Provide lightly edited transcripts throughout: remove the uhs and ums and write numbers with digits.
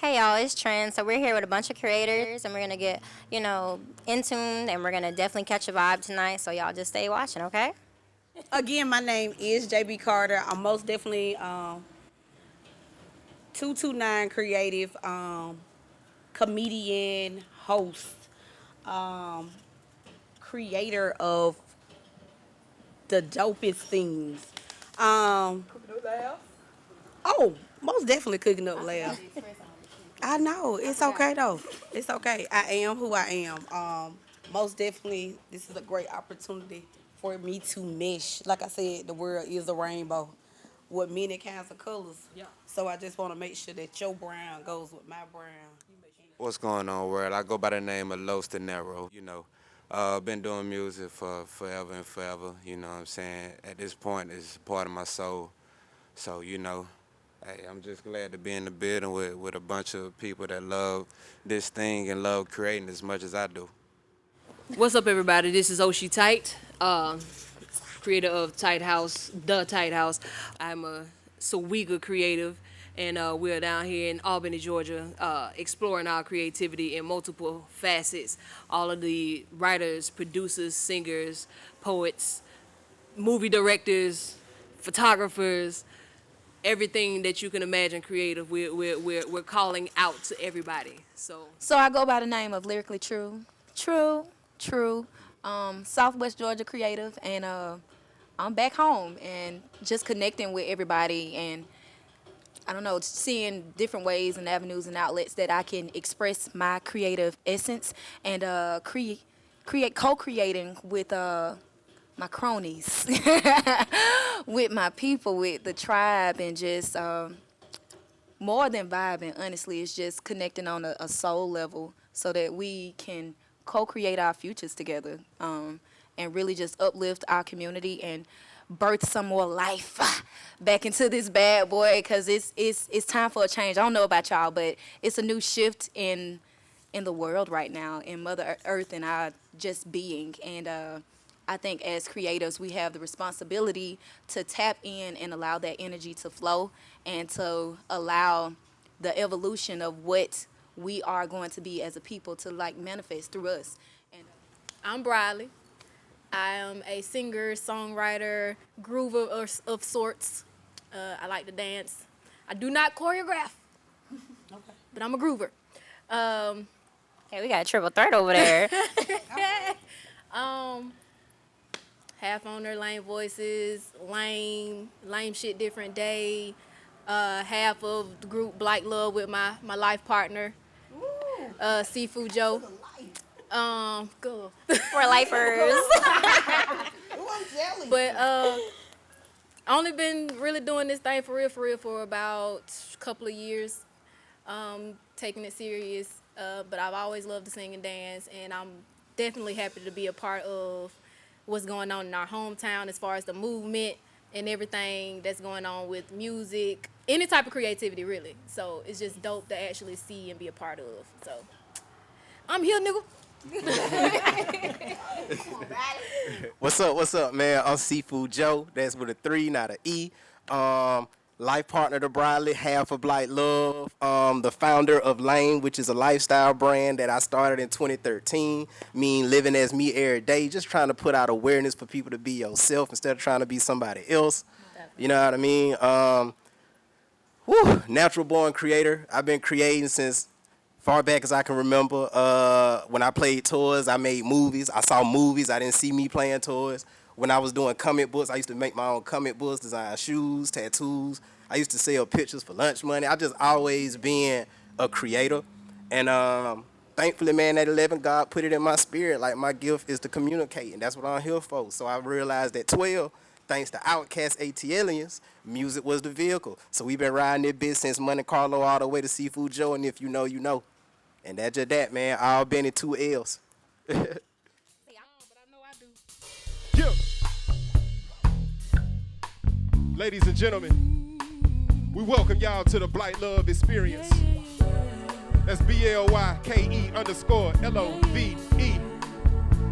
Hey y'all, it's Trent. So we're here with a bunch of creators and we're gonna get, in tune and we're gonna definitely catch a vibe tonight. So y'all just stay watching, okay? Again, my name is JB Carter. I'm most definitely 229 creative, comedian, host, um, creator of the dopest things. Oh, most definitely cooking up laughs. I know. It's okay though. It's okay. I am who I am. Most definitely, this is a great opportunity for me to mesh. Like I said, the world is a rainbow with many kinds of colors. Yeah. So I just want to make sure that your brown goes with my brown. What's going on, world? I go by the name of Los De Niro. Been doing music for forever and forever. You know what I'm saying? At this point, it's part of my soul. So, hey, I'm just glad to be in the building with a bunch of people that love this thing and love creating as much as I do. What's up, everybody? This is Oshi Tight, creator of Tight House, The Tight House. I'm a SWGA creative, and we're down here in Albany, Georgia, exploring our creativity in multiple facets. All of the writers, producers, singers, poets, movie directors, photographers, everything that you can imagine creative, we're calling out to everybody. So I go by the name of Lyrically True, Southwest Georgia creative, and I'm back home and just connecting with everybody and I don't know, seeing different ways and avenues and outlets that I can express my creative essence and co-creating with my cronies, with my people, with the tribe, and just more than vibing, honestly, it's just connecting on a soul level so that we can co-create our futures together and really just uplift our community and birth some more life back into this bad boy, because it's time for a change. I don't know about y'all, but it's a new shift in the world right now, in Mother Earth and our just being. And I think as creators, we have the responsibility to tap in and allow that energy to flow and to allow the evolution of what we are going to be as a people to manifest through us. And I'm Briley. I am a singer, songwriter, groover of sorts. I like to dance. I do not choreograph, but I'm a groover. Hey, we got a triple threat over there. Half owner, lame voices, lame shit, different day. Half of the group Black Love with my life partner, Seafood Joe. Cool. We're lifers. But I only been really doing this thing for real for about a couple of years, taking it serious. But I've always loved to sing and dance, and I'm definitely happy to be a part of what's going on in our hometown as far as the movement and everything that's going on with music, any type of creativity, really. So it's just dope to actually see and be a part of. So I'm here, nigga. What's up, man? I'm Seafood Joe. That's with a 3, not an E. Life partner to Briley, half of Black Love. The founder of Lane, which is a lifestyle brand that I started in 2013. Living as me every day, just trying to put out awareness for people to be yourself instead of trying to be somebody else. You know what I mean? Natural born creator. I've been creating since far back as I can remember. When I played toys, I made movies. I saw movies. I didn't see me playing toys. When I was doing comic books, I used to make my own comic books, design shoes, tattoos. I used to sell pictures for lunch money. I just always been a creator. And thankfully, man, at 11, God put it in my spirit. Like, my gift is to communicate, and that's what I'm here for. So I realized at 12, thanks to Outkast ATLians, music was the vehicle. So we've been riding this bitch since Monte Carlo all the way to Seafood Joe, and if you know, you know. And that's just that, man. All been in 2 L's. Yeah. Ladies and gentlemen, we welcome y'all to the Black Love Experience. That's BLYKE_LOVE.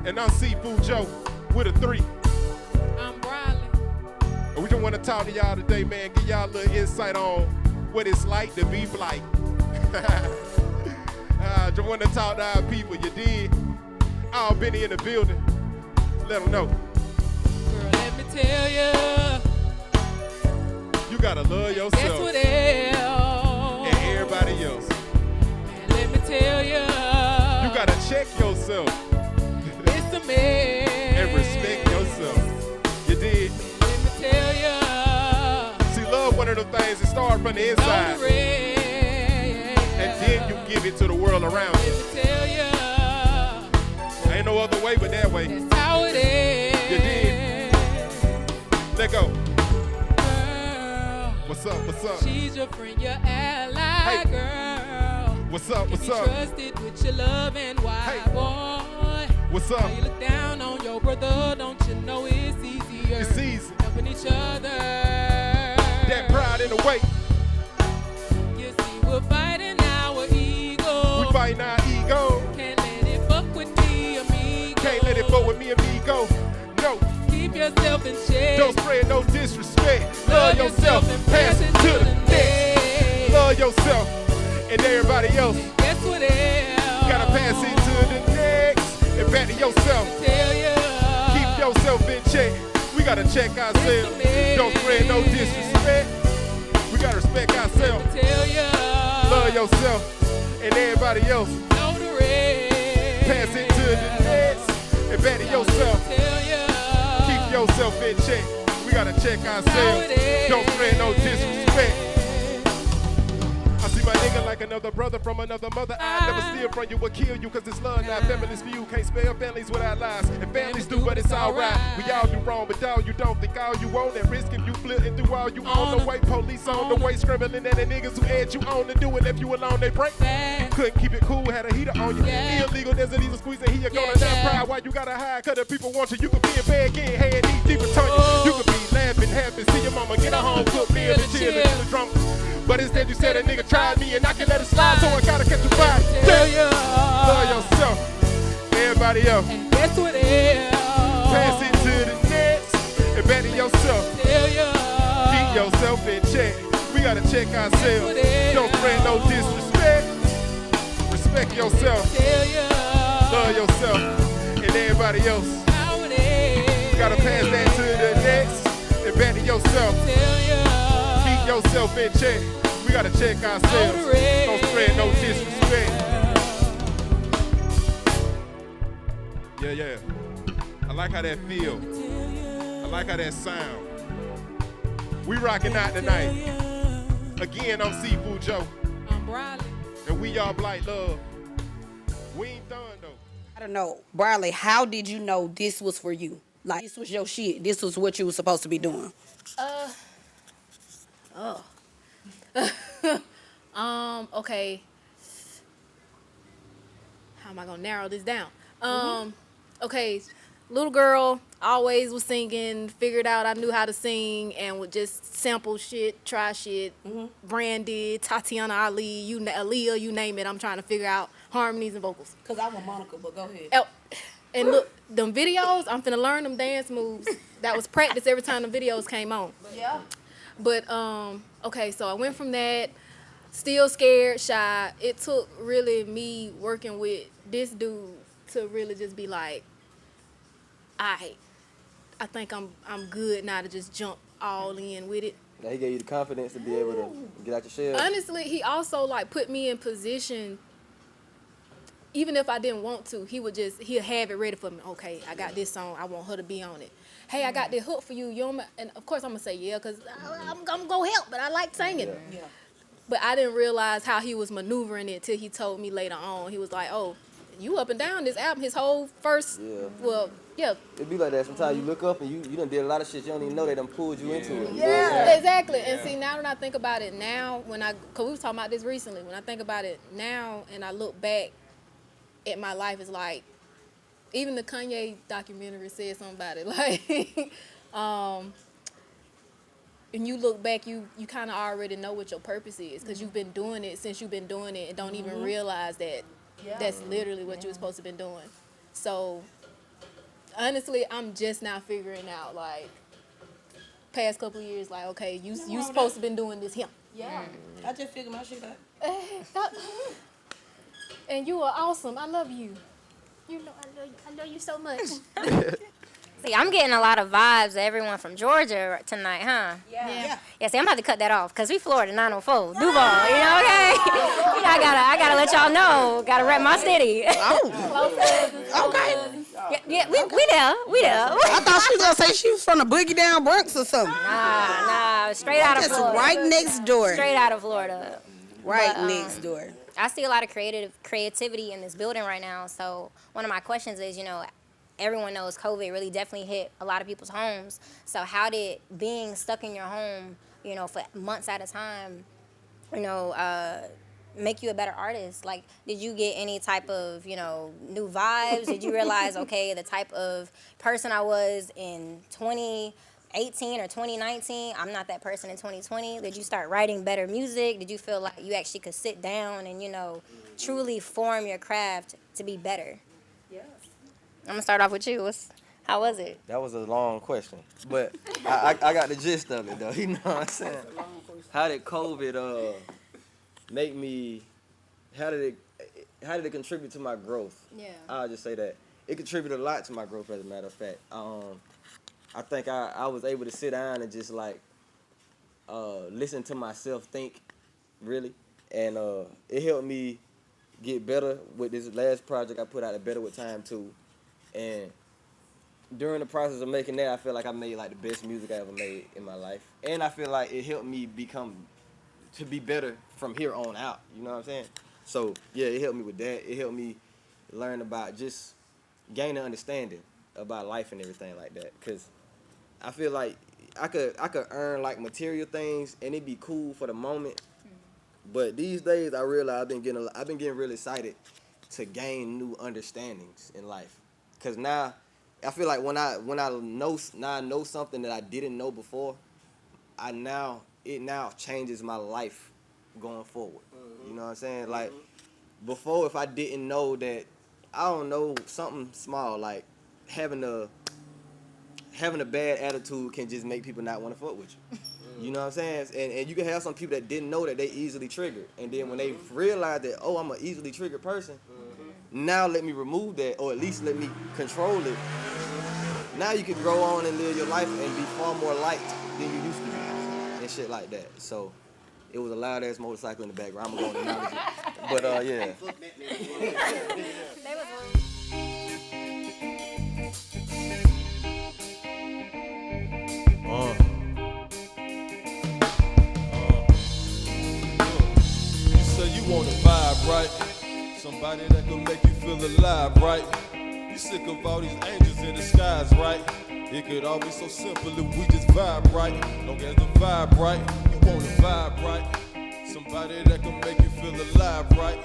And I'm Seafood Joe with a 3. I'm Briley. And we just want to talk to y'all today, man. Give y'all a little insight on what it's like to be black. Just want to talk to our people, you did. All Benny in the building. Let them know. Girl, let me tell you. You gotta love yourself. Guess what else? And everybody else. And let me tell you. You gotta check yourself. It's a man. And respect yourself. You did. Let me tell you. See, love one of the things that starts from the inside. And then you give it to the world around you. Let me tell you. Ain't no other way but that way. That's how it is. You did. Let go. Girl, What's up? What's up? she's your friend, your ally, girl. What's up? What's If you up? trusted with your love and why, Hey. boy. What's up? How you look down on your brother, don't you know it's easier? It's easy. Helping each other. That pride in the way. You see, we're fighting our ego. We fighting our ego. Can't let it fuck with me, amigo. Can't let it fuck with me, amigo. No. Keep yourself in check. Don't spread no disrespect. Love yourself and pass it to the next. Love yourself and everybody else. Guess what else? Gotta pass it to the next. And back to yourself. Tell ya. Keep yourself in check. We gotta check ourselves. Don't spread no disrespect. We gotta respect ourselves. Tell ya. Love yourself and everybody else. Know the rest. Pass it to the next. And back to yourself. Tell ya. Keep yourself in check. We gotta check ourselves. Don't spread no disrespect. I see my nigga like another brother from another mother. I never steal from you or kill you, cause it's love, not feminist view. Can't spell families without lies. And families do, but it's alright. We all do wrong, but dog, you don't think all you own at risk if you flipping through all you on the way. Police on the way, scrambling at the niggas who had you on to do it. If you alone, they break. Couldn't keep it cool, had a heater on you. Illegal, there's a diesel squeezing here, going down proud. Why you gotta hide? Cause the people want you. You could be in bed, getting head deep, deep return you. You could be laughing, happy, see your mama get a home cooked meal and chill and the drunk. But instead you said a nigga tried me and I can let it slide, so I gotta catch a body. Tell ya. Love yourself, everybody else. And guess what else? Pass it to the next and back to yourself. Tell ya. Keep yourself in check. We gotta check ourselves. Don't spread no disrespect. Respect yourself. Tell ya. Love yourself and everybody else. How it is. Gotta pass that to the next and back to yourself. Tell ya. Keep yourself in check. We gotta check ourselves. Don't spread no disrespect. Yeah. I like how that feel. I like how that sound. We rocking out tonight. Again, I'm Seafood Joe. I'm Briley. And we y'all Blight Love. We ain't done though. I don't know, Briley, how did you know this was for you? Like, this was your shit. This was what you were supposed to be doing. Okay. How am I gonna narrow this down? Okay, little girl, always was singing, figured out I knew how to sing, and would just sample shit, try shit. Brandy, Tatiana Ali, Aaliyah, you name it. I'm trying to figure out harmonies and vocals. Because I want Monica, but go ahead. Oh, and look, them videos, I'm finna learn them dance moves. That was practice every time the videos came on. Yeah. But okay, so I went from that, still scared, shy. It took really me working with this dude to really just be like, I think I'm good now to just jump all in with it. Now he gave you the confidence to be able to get out your shell. Honestly, he also like put me in position. Even if I didn't want to, he'll have it ready for me. Okay, I got this song. I want her to be on it. Hey, I got this hook for you. And of course I'm gonna say yeah, cause I'm gonna go help. But I like singing. Yeah. But I didn't realize how he was maneuvering it till he told me later on. He was like, "Oh, you up and down this album." His whole first, yeah. It be like that. Sometimes you look up and you done did a lot of shit you don't even know they done pulled you into it. Yeah, exactly. And see, now when I think about it now, cause we was talking about this recently. When I think about it now and I look back at my life, it's like, even the Kanye documentary said something about it. Like, and you look back, you kind of already know what your purpose is, because you've been doing it since you've been doing it and don't even realize that that's literally what you were supposed to be doing. So, honestly, I'm just now figuring out, like, past couple of years, like, okay, you supposed to been doing this here. Yeah. I just figured my shit out. And you are awesome. I love you. You know I love you so much. See, I'm getting a lot of vibes of everyone from Georgia tonight, huh? Yeah. Yeah, see, I'm about to cut that off because we Florida 904, Duval, you know, okay? You know, I gotta let y'all know. Gotta rep my city. Okay. Yeah, we there. I thought she was gonna say she was from the Boogie Down Bronx or something. Nah, straight out of Just Florida. right next door. Straight out of Florida. Right But, next door. I see a lot of creativity in this building right now. So one of my questions is, you know, everyone knows COVID really definitely hit a lot of people's homes. So how did being stuck in your home, you know, for months at a time, you know, make you a better artist? Like, did you get any type of, you know, new vibes? Did you realize, okay, the type of person I was in 2018 or 2019, I'm not that person in 2020? Did you start writing better music? Did you feel like you actually could sit down and, you know, truly form your craft to be better? Yeah. I'm going to start off with you. How was it? That was a long question, but I got the gist of it though. You know what I'm saying? How did COVID make me? How did it contribute to my growth? Yeah. I'll just say that it contributed a lot to my growth. As a matter of fact, I think I was able to sit down and just like listen to myself think, really, and it helped me get better with this last project I put out, Better With Time too. And during the process of making that, I feel like I made like the best music I ever made in my life. And I feel like it helped me to be better from here on out. You know what I'm saying? So yeah, it helped me with that. It helped me learn about just gaining understanding about life and everything like that. Cause I feel like I could earn like material things and it'd be cool for the moment. But these days I realize I've been getting really excited to gain new understandings in life. Cause now I feel like when I know something that I didn't know before, it now changes my life going forward. Mm-hmm. You know what I'm saying? Mm-hmm. Like before, if I didn't know that, I don't know, something small like having a bad attitude can just make people not want to fuck with you. Mm-hmm. You know what I'm saying? And you can have some people that didn't know that they easily triggered, and then when they realize that, oh, I'm an easily triggered person. Now let me remove that, or at least let me control it. Now you can grow on and live your life and be far more liked than you used to be, and shit like that. So it was a loud ass motorcycle in the background. I'm gonna go on and manage it. But yeah. You say you want a vibe, right? Somebody that can make you feel alive, right? You sick of all these angels in the skies, right? It could all be so simple if we just vibe, right? Long as the vibe, right? You want a vibe, right? Somebody that can make you feel alive, right?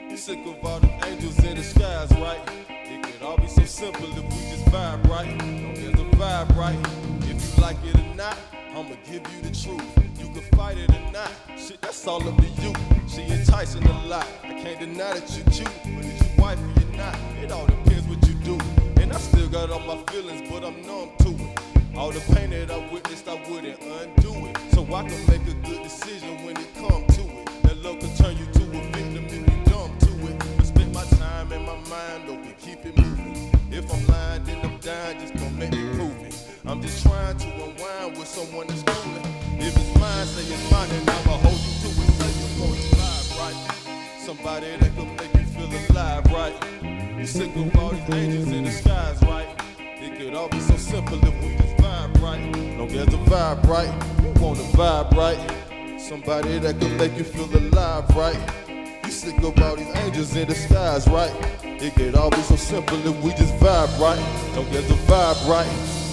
You sick of all the angels in the skies, right? It could all be so simple if we just vibe, right? Long as the vibe, right? If you like it or not, I'ma give you the truth. You can fight it or not. Shit, that's all up to you. She enticing a lot. I can't deny that you cute, but is you wife or you not? It all depends what you do. And I still got all my feelings, but I'm numb to it. All the pain that I witnessed, I wouldn't undo it. So I can make a good decision when it comes to it. That love can turn you to a victim if you dumb to it. I spend my time and my mind, though, we keep it moving. If I'm lying, then I'm dying, just don't make me prove it. I'm just trying to unwind with someone that's cooling. If it's mine, say it's mine, and I'ma hold you to it. Say you want to vibe, right? Somebody that can make you feel alive, right? You sick of all these angels in the skies, right? It could all be so simple if we just vibe, right? Don't get the vibe, right? You want the vibe, right? Somebody that can make you feel alive, right? You sick of all these angels in the skies, right? It could all be so simple if we just vibe, right? Don't get the vibe, right?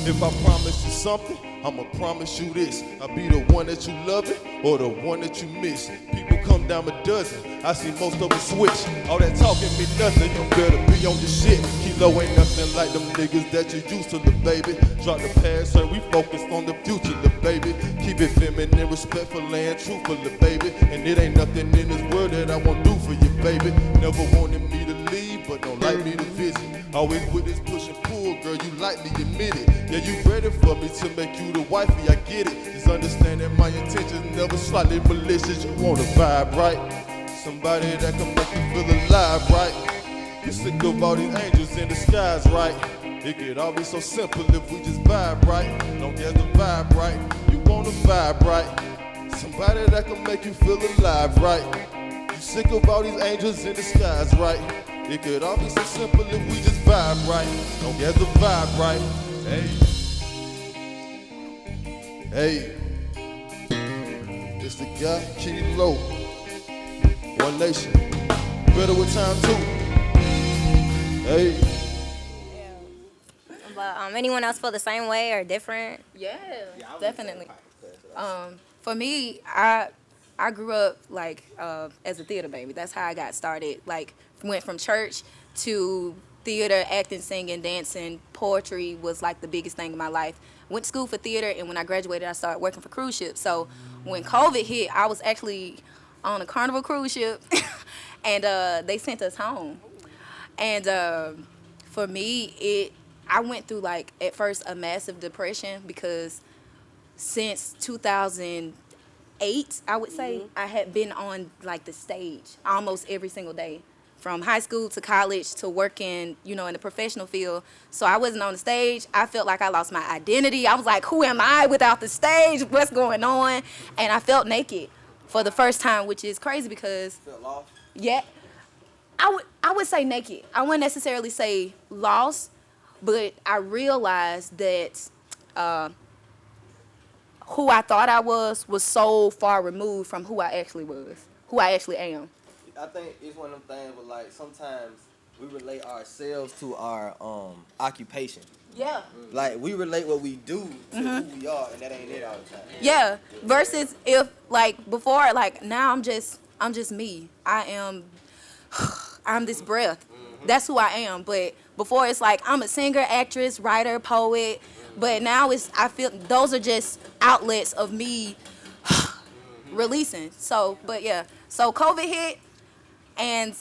If I promise you something, I'ma promise you this. I'll be the one that you love it or the one that you miss. People come down a dozen, I see most of them switch. All that talking mean nothing, you better be on your shit. Kilo ain't nothing like them niggas that you used to, little baby. Drop the past, sir, we focused on the future, little baby. Keep it feminine, respectful and truthful, little baby. And it ain't nothing in this world that I won't do for you, baby. Never wanted me to leave, but don't like me to visit. Always with this push and pull, girl, you lightly admit it. Yeah, you ready for me to make you the wifey, I get it. Just understand that my intentions never slightly malicious. You want a vibe, right? Somebody that can make you feel alive, right? You sick of all these angels in the skies, right? It could all be so simple if we just vibe right. Don't get the vibe right. You wanna vibe right. Somebody that can make you feel alive, right? You sick of all these angels in the skies, right? It could all be so simple if we just vibe right. Don't get the vibe right. Hey. Hey. It's the guy, keep low. One nation. Better with time too. Hey. But anyone else feel the same way or different? Yeah, definitely. For me, I grew up like as a theater baby. That's how I got started. Like went from church to theater, acting, singing, dancing. Poetry was like the biggest thing in my life. Went to school for theater, and when I graduated, I started working for cruise ships. So when COVID hit, I was actually on a Carnival cruise ship, and they sent us home. And for me, I went through like at first a massive depression because since 2008, I would say, I had been on like the stage almost every single day, from high school to college to working, in the professional field. So I wasn't on the stage. I felt like I lost my identity. I was like, who am I without the stage? What's going on? And I felt naked for the first time, which is crazy because, yeah, I would say naked. I wouldn't necessarily say lost, but I realized that who I thought I was so far removed from who I actually was, who I actually am. I think it's one of them things where, like, sometimes we relate ourselves to our occupation. Yeah. Like, we relate what we do to who we are, and that ain't it all the time. Yeah. Versus if, like, before, like, now I'm just me. I'm this breath. That's who I am. But before it's like I'm a singer, actress, writer, poet. But now I feel those are just outlets of me releasing. So, but yeah. So COVID hit and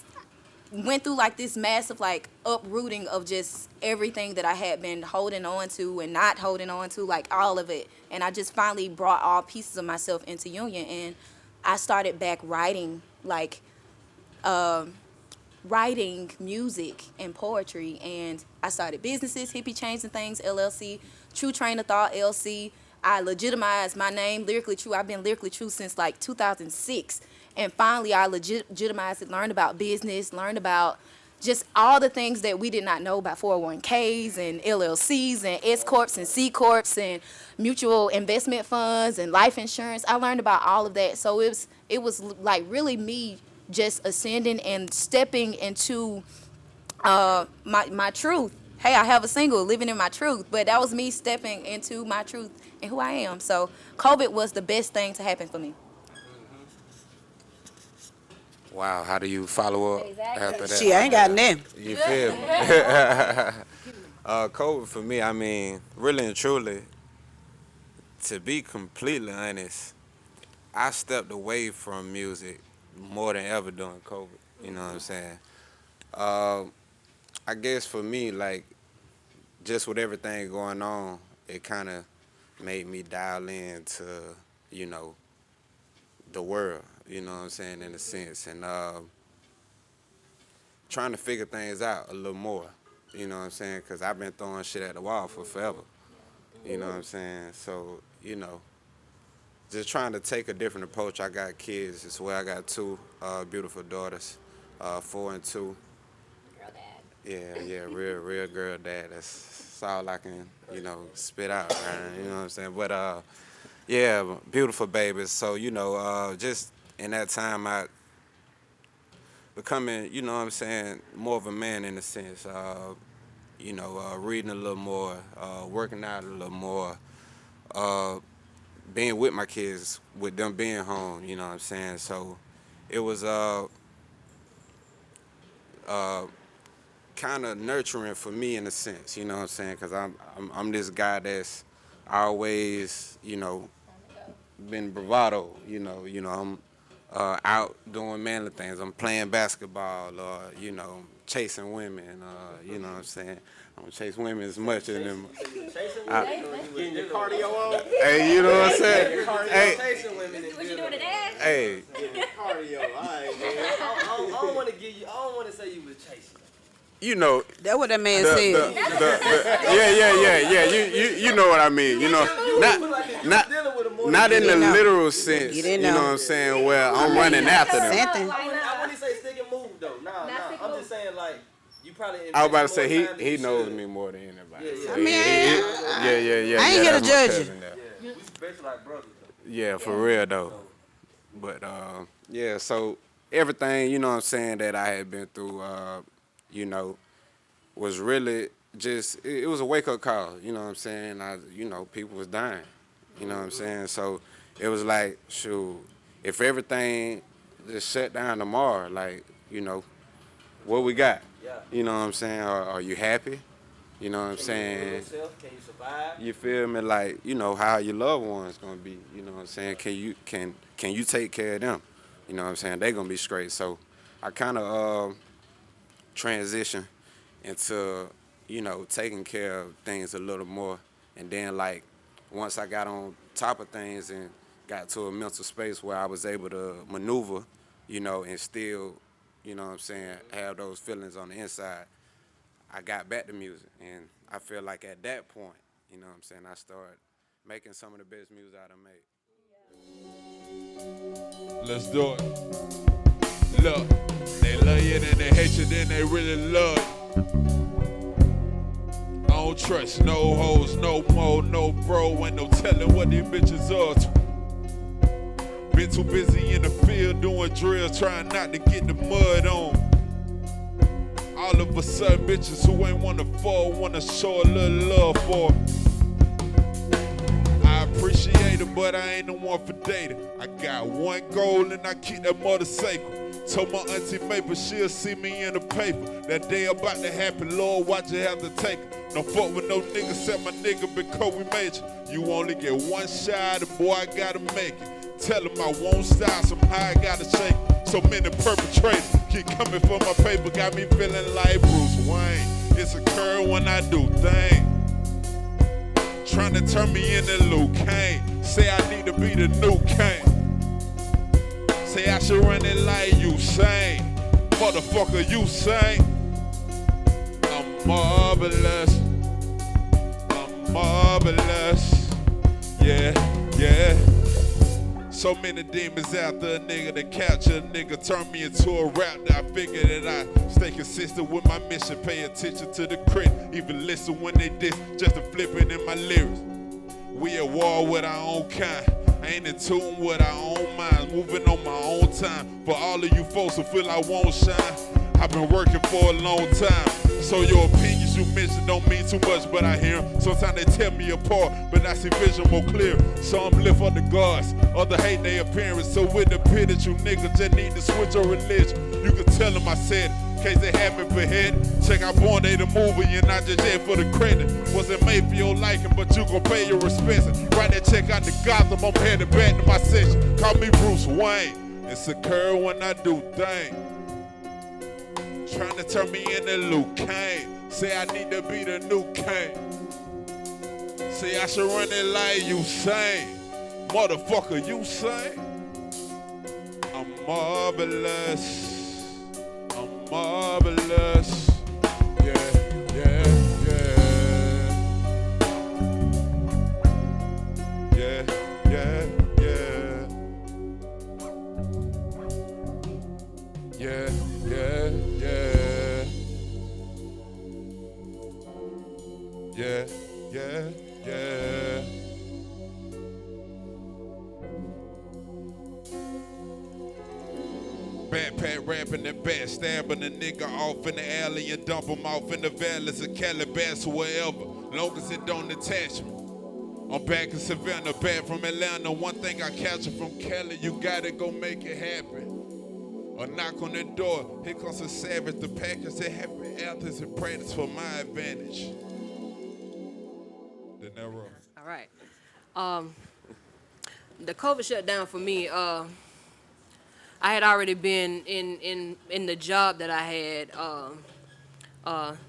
went through like this massive like uprooting of just everything that I had been holding on to and not holding on to, like all of it. And I just finally brought all pieces of myself into union, and I started back writing like writing music and poetry, and I started businesses, Hippie Chains and Things LLC, True Train of Thought LC. I legitimized my name, Lyrically True. I've been Lyrically True since like 2006, and finally I legitimized it, learned about business, learned about just all the things that we did not know about 401ks and LLCs and S Corps and C Corps and mutual investment funds and life insurance. I learned about all of that. So it was like really me just ascending and stepping into my truth. Hey, I have a single, Living in My Truth, but that was me stepping into my truth and who I am. So COVID was the best thing to happen for me. Wow, how do you follow up after that? She ain't got nothing. You feel me? COVID for me, I mean, really and truly, to be completely honest, I stepped away from music more than ever during COVID. You know what I'm saying? I guess for me, like, just with everything going on, it kind of made me dial into, the world, you know what I'm saying, in a sense. And trying to figure things out a little more, you know what I'm saying, because I've been throwing shit at the wall for forever, you know what I'm saying. So, just trying to take a different approach. I got kids as well. I got two beautiful daughters, 4 and 2. Girl dad. Yeah, real girl dad. That's all I can, spit out, man. You know what I'm saying? But yeah, beautiful babies. So, just in that time, I becoming, more of a man in a sense. Reading a little more, working out a little more, being with my kids, with them being home, you know what I'm saying? So it was kind of nurturing for me in a sense, you know what I'm saying? Because I'm this guy that's always, been bravado, I'm out doing manly things. I'm playing basketball or, chasing women, you know what I'm saying? I don't chase women as much as them. Getting your cardio on? Hey, you know what I'm saying? Hey, What you doing today? Hey, Cardio, all right, man. I don't want to give you. I don't want to say you was chasing. you know, That's what that man the, said. yeah. You know what I mean. You know, not in the literal sense. Get You in know there. what I'm saying? Where I'm running after them. Something. I wouldn't say stick and move though. Nah. I'm just saying like you probably. I was about to say invested more time than he you knows should. me more than anybody. Yeah, So I mean, yeah. I ain't here to that's my judge cousin you. there. Yeah, we basically like brothers though. Yeah, for real though. But yeah, so everything, you know what I'm saying, that I had been through, you know, was really just it was a wake up call, you know what I'm saying? People was dying. You know what I'm saying? So it was like, shoot, if everything just shut down tomorrow, like, you know, what we got? Yeah. You know what I'm saying? Are you happy? You know what I'm Can you saying? heal yourself? Can you survive? You feel me? Like, you know, how your loved ones gonna be, you know what I'm saying? Can you take care of them? You know what I'm saying? They gonna be straight. So I kind of transition into, you know, taking care of things a little more. And then, like, once I got on top of things and got to a mental space where I was able to maneuver, you know, and still, you know what I'm saying, have those feelings on the inside, I got back to music. And I feel like at that point, you know what I'm saying, I started making some of the best music I done made. Let's do it. Look, they love you, then they hate you, then they really love you. I don't trust no hoes, no mo, no bro, ain't no telling what these bitches are. Been too busy in the field doing drills, trying not to get the mud on. All of a sudden, bitches who ain't wanna fall, wanna show a little love for. I appreciate it, but I ain't the one for dating. I got one goal and I keep that motorcycle. Told my auntie Maple she'll see me in the paper. That day about to happen, Lord, watch you have to take it. Don't fuck with no nigga, said my nigga because we major. You only get one shot, and boy, I gotta make it. Tell him I won't stop, somehow I gotta shake it. So many perpetrators keep coming for my paper, got me feeling like Bruce Wayne. It's a curve when I do things. Trying to turn me into Luke Kane. Say I need to be the new Kane. Say I should run it like you sing. Motherfucker, you sing. I'm marvelous. I'm marvelous. Yeah. So many demons after a nigga to catch a nigga, turn me into a raptor. I figure that I stay consistent with my mission, pay attention to the crit, even listen when they diss, just to flip it in my lyrics. We at war with our own kind, ain't in tune with our own minds, moving on my own time. For all of you folks who feel I won't shine, I've been working for a long time. So your opinions you mention don't mean too much, but I hear them. Sometimes they tear me apart, but I see vision more clear. Some live for the gods, other hate their appearance. So with the pit that you niggas just need to switch your religion. You can tell them I said it, in case they haven't beheaded. Check out Born Day the movie and not just yet for the credit. Wasn't made for your liking, but you gon' pay your respects. Write that check out to Gotham, I'm headed back to my section. Call me Bruce Wayne, it's a curve when I do things. Trying to turn me into Luke Kane. Say I need to be the new Kane. Say I should run it like you sing. Motherfucker, you sing. I'm marvelous. I'm marvelous. Yeah. Backpack rapping and back stabbing a nigga off in the alley and dump him off in the valleys of Calabasas or wherever, long as it don't attach me. I'm back in Savannah, back from Atlanta. One thing I catch it from Cali, you gotta go make it happen. A knock on the door, here comes a savage. The package that happy after and practice for my advantage. De Niro. All right. The COVID shutdown for me, I had already been in the job that I had,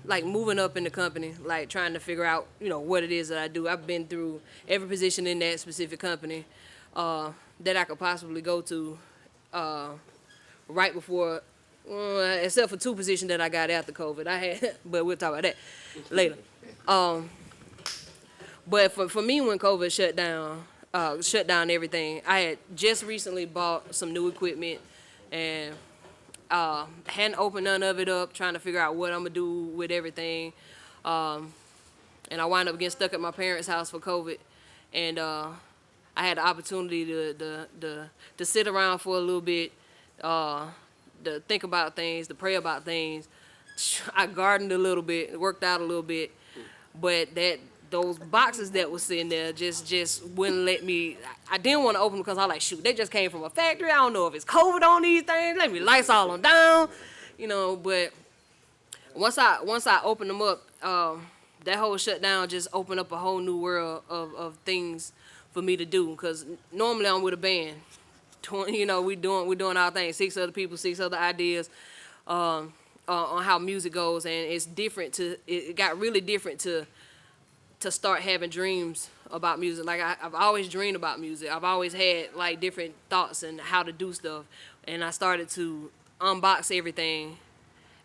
like moving up in the company, like trying to figure out, what it is that I do. I've been through every position in that specific company. that I could possibly go to right before, except for 2 positions that I got after COVID. I had, but we'll talk about that later. But for me, when COVID shut down everything, I had just recently bought some new equipment and hadn't opened none of it up, trying to figure out what I'm gonna do with everything. And I wound up getting stuck at my parents' house for COVID, and I had the opportunity to sit around for a little bit, to think about things, to pray about things. I gardened a little bit, worked out a little bit, but those boxes that was sitting there just wouldn't let me. I didn't want to open them because I was like, shoot, they just came from a factory. I don't know if it's COVID on these things. Let me lights all them down, But once I opened them up, that whole shutdown just opened up a whole new world of things for me to do. Because normally I'm with a band, we doing our thing. 6 other people, 6 other ideas on how music goes, and it's different. It got really different to start having dreams about music. Like I've always dreamed about music. I've always had like different thoughts and how to do stuff, and I started to unbox everything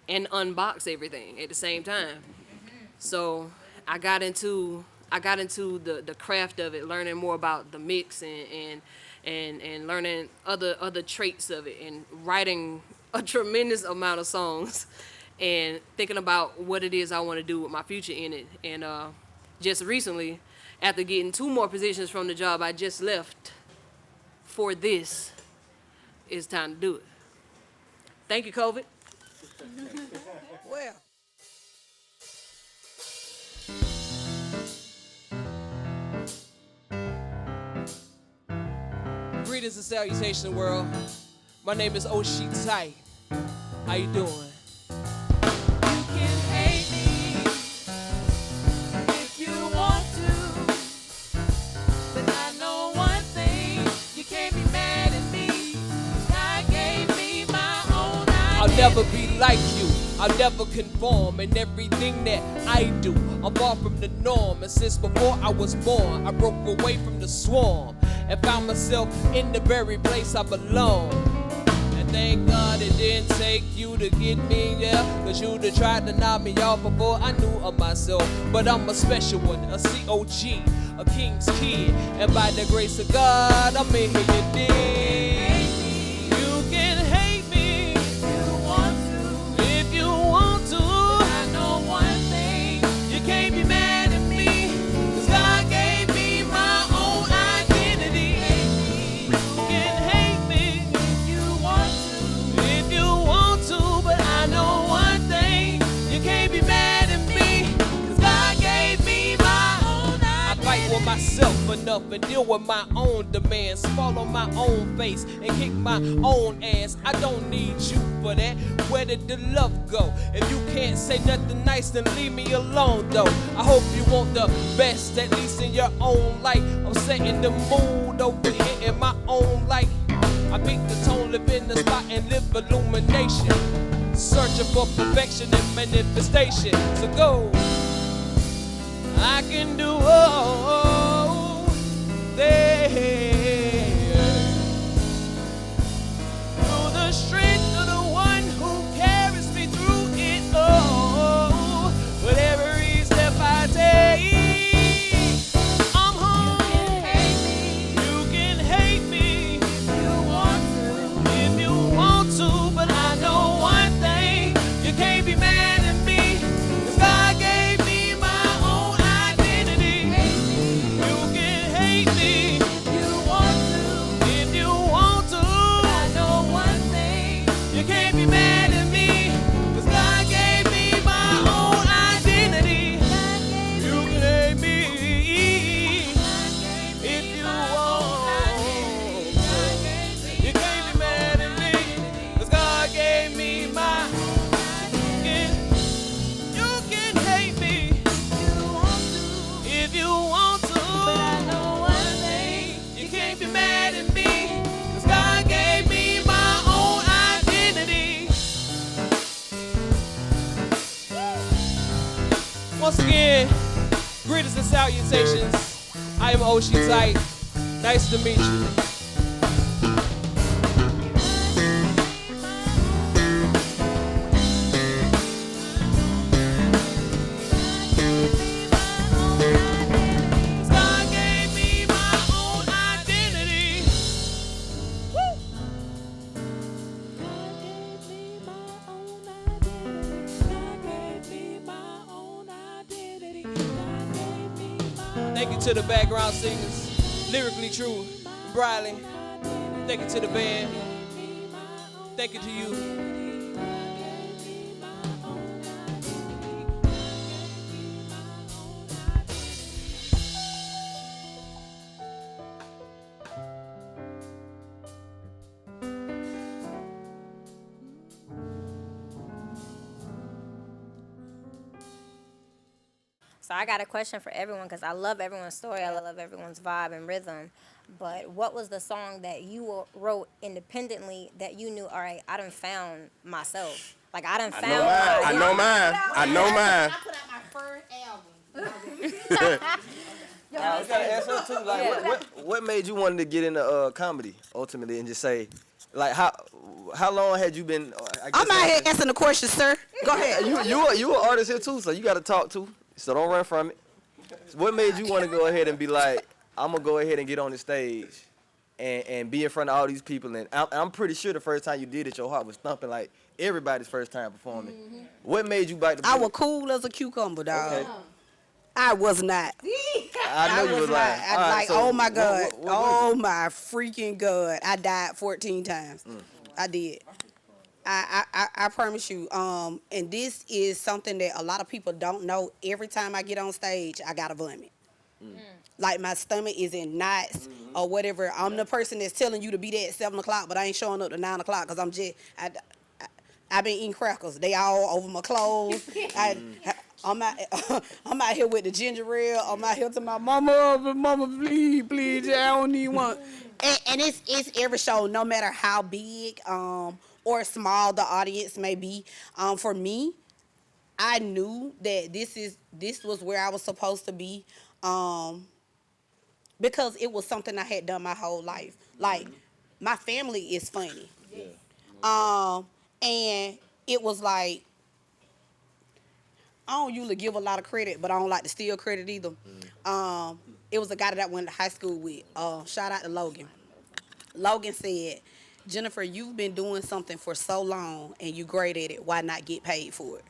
and unbox everything at the same time. So I got into the craft of it, learning more about the mix and learning other traits of it, and writing a tremendous amount of songs and thinking about what it is I want to do with my future in it. And just recently, after getting 2 more positions from the job I just left for this, it's time to do it. Thank you, COVID. Well. Greetings and salutations, world. My name is Oshi Tight. How you doing? You can hate me if you want to, but I know one thing, you can't be mad at me. God gave me my own identity. I'll never be like you. I'll never conform in everything that I do. I'm far from the norm, and since before I was born, I broke away from the swarm and found myself in the very place I belong. And thank God it didn't take you to get me there, cause you'd have tried to knock me off before I knew of myself. But I'm a special one, a COG, a king's kid, and by the grace of God, I'm in here, you dig? You can hate me if you want to, if you want to. But I know one thing, you can't be mad at me, cause God gave me my own identity. You can hate me if you want to, but I know one thing, you can't be mad at me, cause God gave me my own identity. I fight with myself enough and deal with my own demands, fall on my own face and kick my own ass. I don't need you for that. Where did the love go? If you can't say nothing nice, then leave me alone though. I hope you want the best, at least in your own light. I'm setting the mood over here in my own light. I beat the tone, live in the spot and live illumination, searching for perfection and manifestation. So go, I can do all things through the strength of the one who carries me through it all. With every step I take, I'm home. You can hate me if you want to, but I know one thing, you can't be mad at me, cause God gave me my own identity. You can hate me if you want to, I know one thing, you can't be mad at me, cause God gave me my own identity. You can hate me if you want, you can't be mad at me, cause God gave me my. You can hate me if you want to, but I know one thing, you can't be mad at me, cause God gave me my own identity. Once again, greetings and salutations. I am Oshi Tight. Nice to meet you. Thank you to the background singers, Lyrically True, Briley. Thank you to the band. Thank you to you. So I got a question for everyone because I love everyone's story. I love everyone's vibe and rhythm. But what was the song that you wrote independently that you knew, all right, I done found myself? Like, I done found I know mine. I put out my first album. I was gonna ask her too. Like, what made you want to get into comedy ultimately, and just say, like, how long had you been? I'm out here answering the question, sir. Go ahead. You an artist here too, so you got to talk too. So don't run from it. What made you want to go ahead and be like, I'm gonna go ahead and get on the stage and be in front of all these people? And I'm pretty sure the first time you did it, your heart was thumping like everybody's first time performing. Mm-hmm. What made you bite the bullet? I was cool as a cucumber, dog. Okay. I was not. I know you was lying. Oh my God. Oh my freaking God. I died 14 times. I did. I promise you. And this is something that a lot of people don't know. Every time I get on stage, I gotta vomit. Like my stomach is in knots or whatever. I'm the person that's telling you to be there at 7 o'clock, but I ain't showing up to 9 o'clock because I've been eating crackers. They all over my clothes. I'm out here with the ginger ale. I'm out here to my mama, please, I don't need one. And it's every show, no matter how big or small the audience may be. For me, I knew that this was where I was supposed to be, because it was something I had done my whole life. Like, my family is funny. Yeah. And it was like, I don't usually give a lot of credit, but I don't like to steal credit either. It was a guy that I went to high school with. Shout out to Logan. Logan said, Jennifer, you've been doing something for so long and you great at it. Why not get paid for it?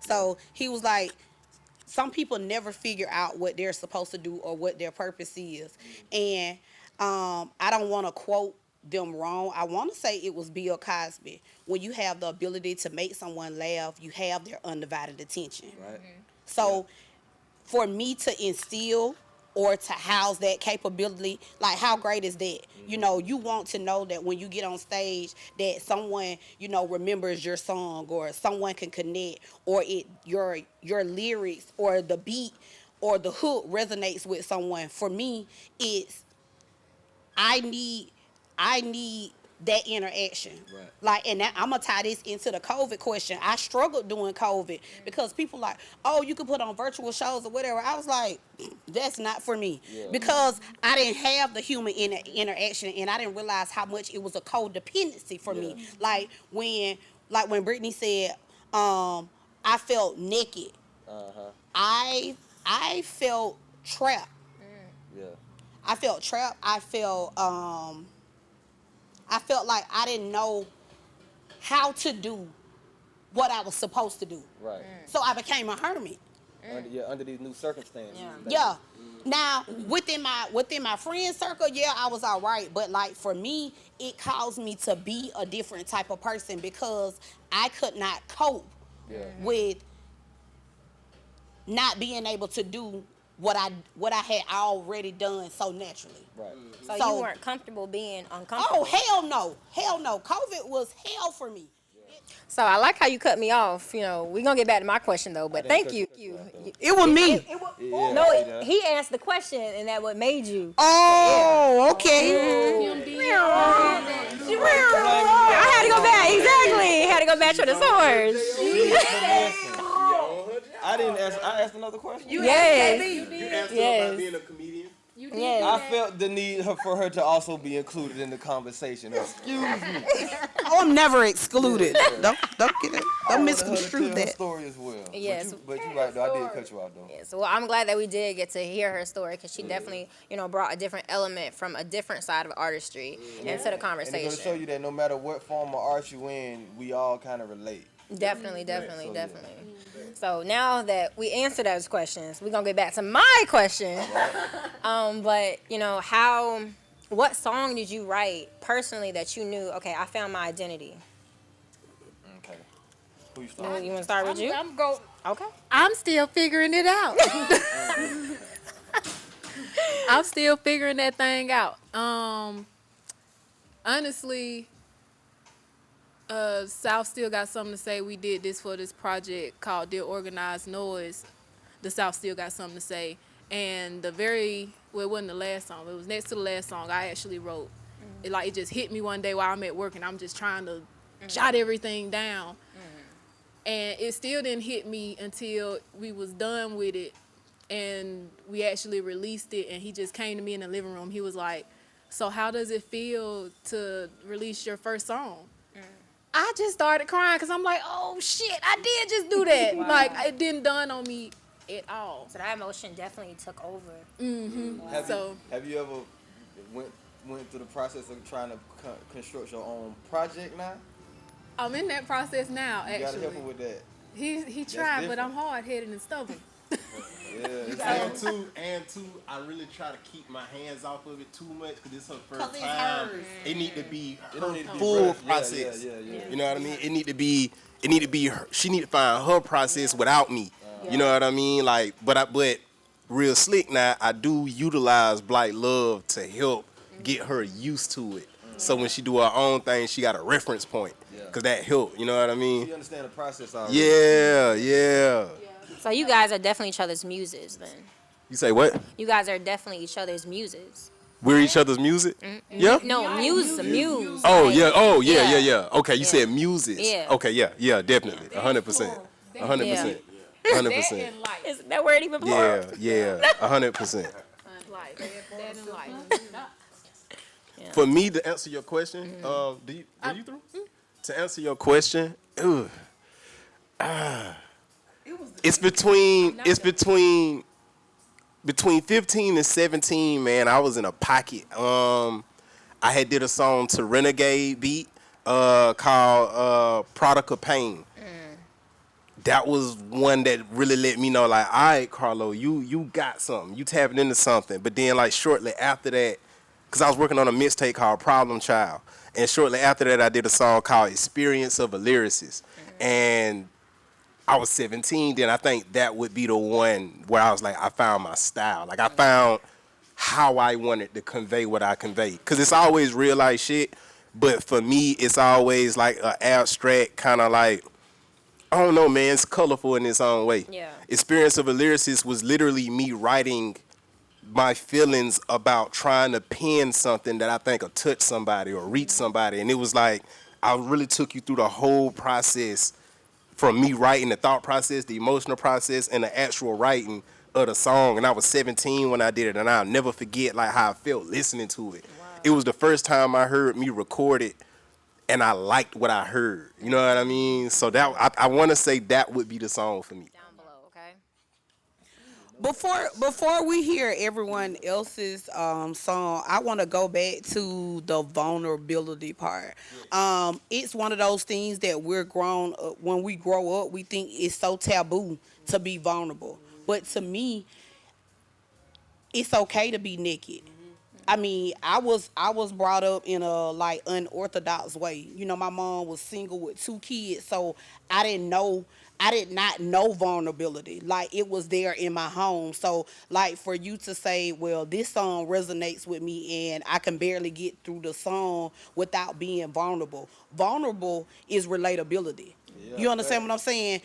So he was like, some people never figure out what they're supposed to do or what their purpose is. And I don't want to quote them wrong. I want to say it was Bill Cosby. When you have the ability to make someone laugh, you have their undivided attention. Right. So for me to instill or to house that capability, like, how great is that? You know, you want to know that when you get on stage that someone, you know, remembers your song, or someone can connect, or your lyrics or the beat or the hook resonates with someone. For me, it's I need that interaction. Right. Like, and I'm going to tie this into the COVID question. I struggled during COVID because people like, oh, you can put on virtual shows or whatever. I was like, that's not for me. Yeah. Because I didn't have the human interaction, and I didn't realize how much it was a codependency for me. Like when Brittany said, I felt naked. I felt trapped. Yeah. I felt trapped. I felt like I didn't know how to do what I was supposed to do. Right. So I became a hermit. Under these new circumstances. Yeah. Now, within my friend circle, I was all right. But, like, for me, it caused me to be a different type of person because I could not cope with not being able to do what I had already done so naturally. Right. So you weren't comfortable being uncomfortable? Oh, hell no. Hell no. COVID was hell for me. So I like how you cut me off. You know, we're going to get back to my question, though, but thank you. It was me. No, he asked the question, and that what made you. Oh, okay. I had to go back. Exactly. Had to go back to the source. I didn't ask. I asked another question. Yes. You asked her about being a comedian. Yeah. I felt the need for her to also be included in the conversation. Excuse me. Oh, I'm never excluded. Don't get it. I Don't wanted her to misconstrue tell her that. story as well. Yes. But you right though. I did cut you out though. Yes. Well, I'm glad that we did get to hear her story because she definitely, brought a different element from a different side of artistry into the And it's gonna conversation. show you that no matter what form of art you in, we all kind of relate. Definitely. So, yeah. So now that we answered those questions, we're gonna get back to my question. But what song did you write personally that you knew? Okay, I found my identity. Okay. Who you start? You want to start with you? I'm go. Okay. I'm still figuring it out. I'm still figuring that thing out. Honestly, South still got something to say. We did this for this project called Dear Organized Noise. The South still got something to say. And it wasn't the last song. It was next to the last song I actually wrote. It just hit me one day while I'm at work and I'm just trying to jot everything down. And it still didn't hit me until we was done with it and we actually released it. And he just came to me in the living room. He was like, so how does it feel to release your first song? I just started crying because I'm like, oh shit, I did just do that. Wow. Like, it didn't dawn on me at all. So that emotion definitely took over. Have you ever went through the process of trying to construct your own project now? I'm in that process now, You gotta actually. help her with that. He tried, but I'm hard-headed and stubborn. And two, I really try to keep my hands off of it too much because it's her first time. It need to be her full process. You know what I mean? It need to be her. She need to find her process without me. You know what I mean? Like, but real slick now, I do utilize Blight Love to help get her used to it. So when she do her own thing, she got a reference point. Cause that help. You know what I mean? You understand the process already. Yeah. So you guys are definitely each other's muses then. You say what? You guys are definitely each other's muses. We're each other's music? Yeah? No, muse. Oh, like, yeah. Yeah. Okay, you said muses. Yeah. Okay, yeah, definitely. 100%. 100%. 100%. Is that word even plural? Yeah, 100%. Yeah. For me to answer your question, are you through? To answer your question, it's between 15 and 17, man. I was in a pocket. I had did a song to Renegade beat called Product of Pain. That was one that really let me know, like, all right, Carlo, you got something. You tapping into something. But then, like, shortly after that, because I was working on a mixtape called Problem Child. And shortly after that, I did a song called Experience of a Lyricist. And I was 17 then. I think that would be the one where I was like, I found my style. Like, I found how I wanted to convey what I convey. Because it's always real life shit. But for me, it's always like an abstract kind of like, I don't know, man. It's colorful in its own way. Yeah. Experience of a Lyricist was literally me writing my feelings about trying to pen something that I think will touch somebody or reach somebody. And it was like, I really took you through the whole process from me writing, the thought process, the emotional process, and the actual writing of the song. And I was 17 when I did it, and I'll never forget like how I felt listening to it. Wow. It was the first time I heard me record it, and I liked what I heard. You know what I mean? So that I want to say that would be the song for me. Down below, okay? Before we hear everyone else's song, I want to go back to the vulnerability part. It's one of those things that when we grow up, we think it's so taboo to be vulnerable. But to me, it's okay to be naked. I mean, I was brought up in a like unorthodox way. You know, my mom was single with 2 kids, so I did not know vulnerability. Like, it was there in my home. So, like, for you to say, well, this song resonates with me and I can barely get through the song without being vulnerable. Vulnerable is relatability. Yeah, you understand what I'm saying?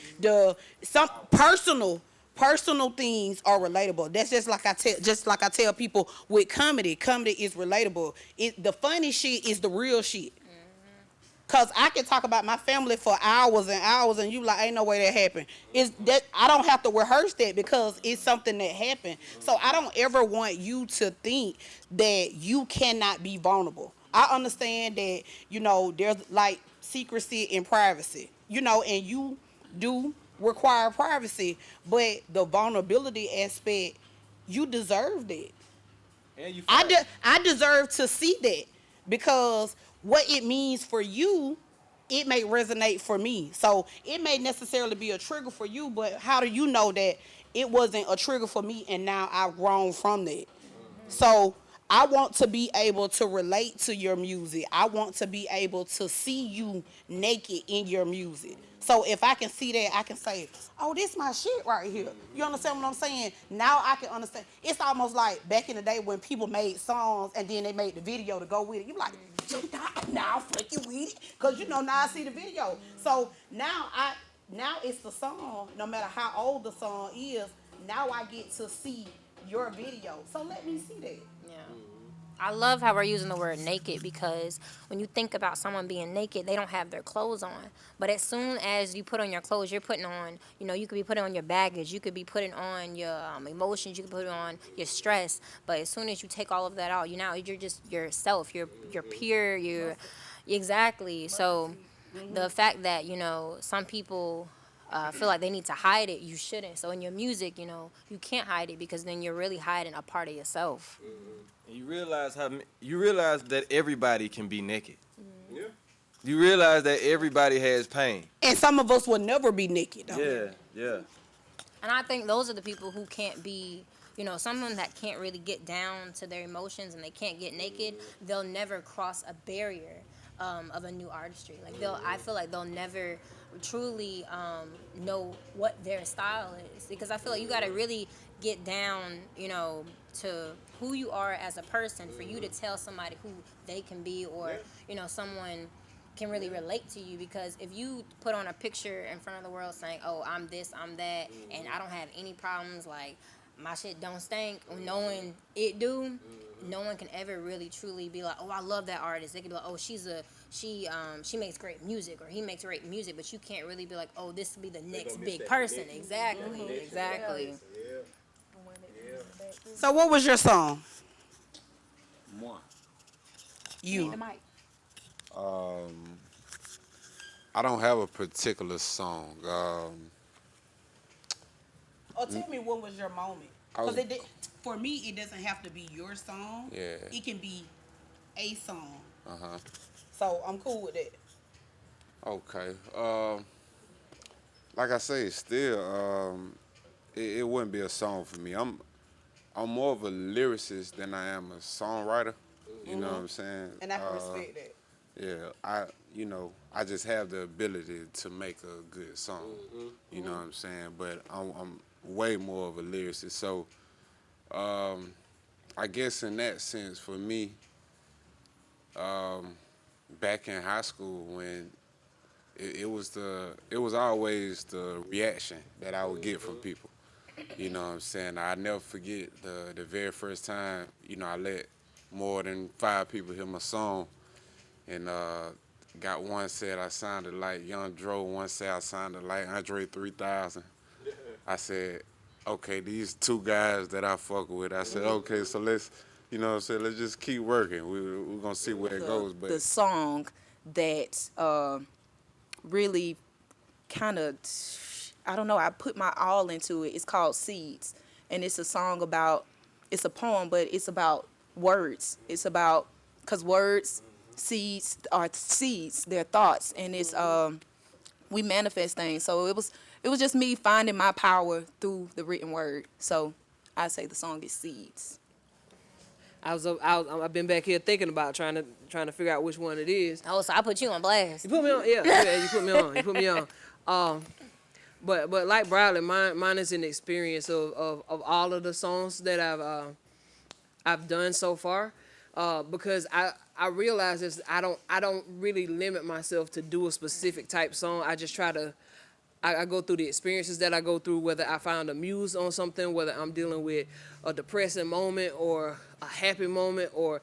Some personal things are relatable. That's just like I tell people with comedy. Comedy is relatable. The funny shit is the real shit. Cause I can talk about my family for hours and hours, and you like, ain't no way that happened. Is that I don't have to rehearse that because it's something that happened. So I don't ever want you to think that you cannot be vulnerable. I understand that, there's like secrecy and privacy, and you do require privacy, but the vulnerability aspect, you deserve that. And you I deserve to see that because what it means for you, it may resonate for me. So it may necessarily be a trigger for you, but how do you know that it wasn't a trigger for me and now I've grown from that? So I want to be able to relate to your music. I want to be able to see you naked in your music. So if I can see that, I can say, oh, this my shit right here. You understand what I'm saying? Now I can understand. It's almost like back in the day when people made songs and then they made the video to go with it. You like, now fucking with it. Because, now I see the video. So now it's the song, no matter how old the song is, now I get to see your video. So let me see that. Yeah. I love how we're using the word naked because when you think about someone being naked, they don't have their clothes on. But as soon as you put on your clothes, you're putting on, you could be putting on your baggage, you could be putting on your emotions, you could put on your stress. But as soon as you take all of that out, you're just yourself, you're pure, exactly. So the fact that, some people feel like they need to hide it, you shouldn't. So in your music, you can't hide it because then you're really hiding a part of yourself. And you realize that everybody can be naked. Yeah. You realize that everybody has pain. And some of us will never be naked, though. Yeah. And I think those are the people who can't be, someone that can't really get down to their emotions and they can't get naked, they'll never cross a barrier of a new artistry. Like I feel like they'll never truly know what their style is, because I feel like you got to really get down, to who you are as a person for you to tell somebody who they can be, or someone can really relate to you. Because if you put on a picture in front of the world saying, oh, I'm this, I'm that, and I don't have any problems, like my shit don't stink, knowing it do, no one can ever really truly be like, oh, I love that artist. They can be like, oh, she makes great music, or he makes great music, but you can't really be like, oh, this will be the next big person. Exactly. So what was your song? Moi. You. I don't have a particular song. Tell me what was your moment. Because for me, it doesn't have to be your song. Yeah. It can be a song. Uh-huh. So I'm cool with that. Okay. Like I say, still, it wouldn't be a song for me. I'm more of a lyricist than I am a songwriter. You know what I'm saying? And I can respect that. Yeah, I just have the ability to make a good song. You know what I'm saying? But I'm way more of a lyricist. So, I guess in that sense, for me, back in high school when it was always the reaction that I would get from people. You know what I'm saying? I never forget the very first time, I let more than 5 people hear my song. And got one said I sounded like Young Dro, one said I sounded like Andre 3000. I said, okay, these 2 guys that I fuck with, I said, okay, so let's let's just keep working. We're going to see where it goes. But the song that really kind of, I don't know, I put my all into it. It's called Seeds. And it's a song it's a poem, but it's about words. It's about, because words, seeds are seeds, they're thoughts. And it's, we manifest things. So it was just me finding my power through the written word. So I say the song is Seeds. I've been back here thinking about trying to figure out which one it is. Oh, so I put you on blast. You put me on, yeah. You put me on. But like Bradley, mine is an experience of all of the songs that I've done so far, because I realize this. I don't really limit myself to do a specific type song. I just try to. I go through the experiences that I go through, whether I found a muse on something, whether I'm dealing with a depressing moment or a happy moment, or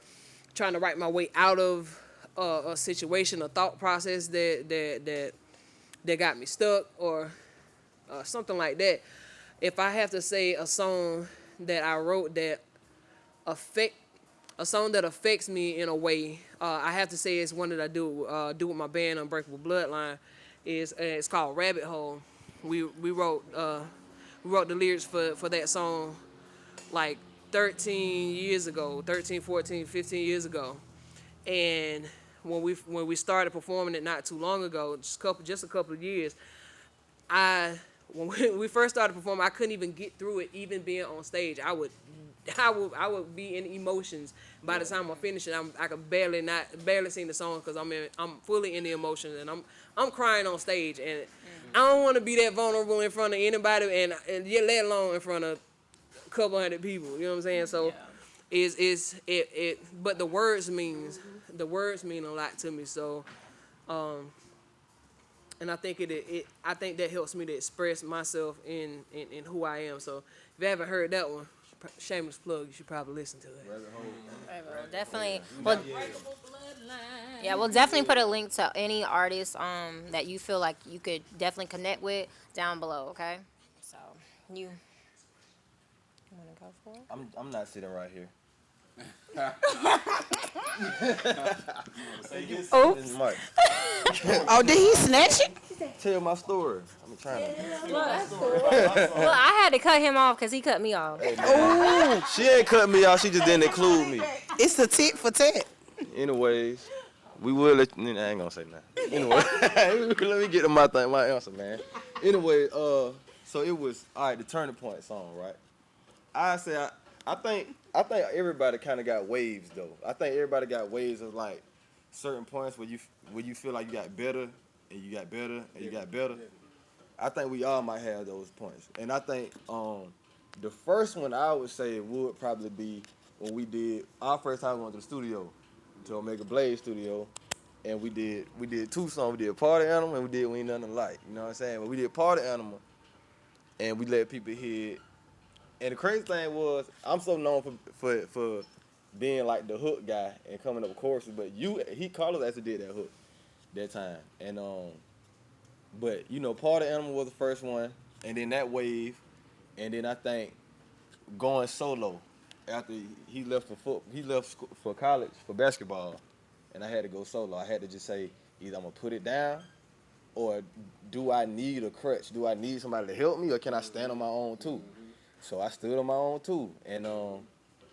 trying to write my way out of a situation, a thought process that got me stuck, or something like that. If I have to say a song that I wrote a song that affects me in a way, I have to say it's one that I do with my band Unbreakable Bloodline. It's called Rabbit Hole. We wrote the lyrics for that song like 13 years ago, 13, 14, 15 years ago. And when we started performing it not too long ago, just a couple of years, when we first started performing, I couldn't even get through it, even being on stage. I would be in emotions. By the time I finish it, I could barely sing the song because I'm fully in the emotions, and I'm crying on stage, and I don't want to be that vulnerable in front of anybody, and yet let alone in front of a couple hundred people. You know what I'm saying? So, but the words mean a lot to me. So, and I think I think that helps me to express myself in who I am. So if you haven't heard that one, shameless plug, you should probably listen to it. Definitely. Well, yeah, we'll definitely put a link to any artist that you feel like you could definitely connect with down below. Okay, so you want to go for it? I'm not sitting right here. Oh. This is Mike. Oh, did he snatch it? Tell my story. I'm trying to. Well, I had to cut him off because he cut me off. Oh, She ain't cut me off. She just didn't include me. it's a tit for tat. Anyways, we will let you. I ain't gonna say nothing. Anyway, let me get to my answer, man. Anyway, so it was all right. The Turning Point song, right? I think everybody kind of got waves though. I think everybody got waves of like certain points where you feel like you got better and you got better and you got better. I think we all might have those points, and I think the first one I would say would probably be when we did our first time going to the studio, to Omega Blaze studio, and we did two songs. We did Party Animal and we did We Ain't Nothing Alike. You know what I'm saying? But we did Party Animal, and we let people hear it. And the crazy thing was, I'm so known for being like the hook guy and coming up with choruses, but Carlos actually did that hook that time. And but you know, Party Animal was the first one, and then that wave, and then I think going solo after he left for college for basketball, and I had to go solo. I had to just say either I'm gonna put it down, or do I need a crutch? Do I need somebody to help me, or can I stand on my own too? So I stood on my own too, and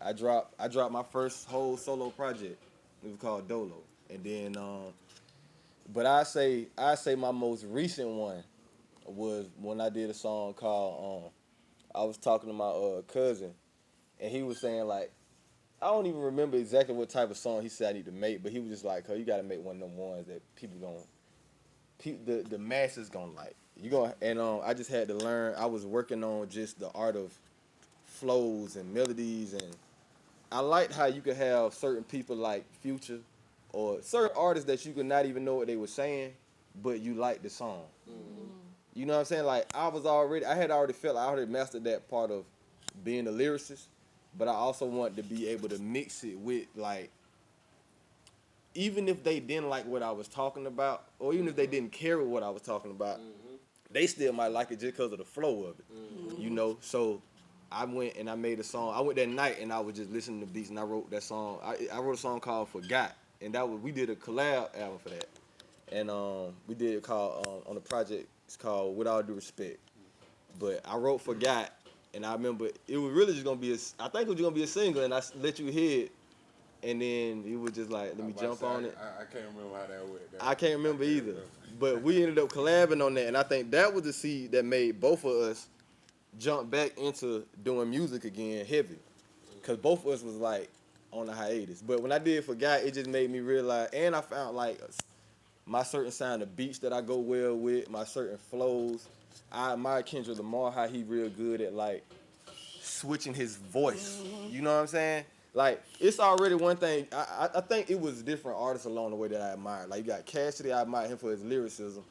I dropped my first whole solo project. It was called Dolo, and then but I say my most recent one was when I did a song called I was talking to my cousin, and he was saying like, I don't even remember exactly what type of song he said I need to make, but he was just like, "Oh, you gotta make one of them ones that the masses gonna like." I just had to learn. I was working on just the art of flows and melodies, and I liked how you could have certain people like Future or certain artists that you could not even know what they were saying, but you liked the song. Mm-hmm. You know what I'm saying? Like I had already felt like I already mastered that part of being a lyricist, but I also wanted to be able to mix it with like, even if they didn't like what I was talking about, or even if they didn't care what I was talking about, they still might like it just because of the flow of it, you know? So I went and I made a song. I went that night and I was just listening to beats, and I wrote that song. I wrote a song called Forgot, and we did a collab album for that. And we did it called, on the project, it's called With All Due Respect. But I wrote Forgot, and I remember it was really just going to be I think it was just going to be a single, and I let you hear it. And then it was just like, let me jump on it. I can't remember how that went. I can't remember either. But we ended up collabing on that, and I think that was the seed that made both of us jump back into doing music again heavy. Because both of us was like on a hiatus. But when I did Forgot, it just made me realize, and I found like my certain sound of beats that I go well with, my certain flows. I admire Kendrick Lamar, how he real good at like switching his voice. You know what I'm saying? Like, it's already one thing. I think it was different artists along the way that I admired. Like, you got Cassidy, I admire him for his lyricism.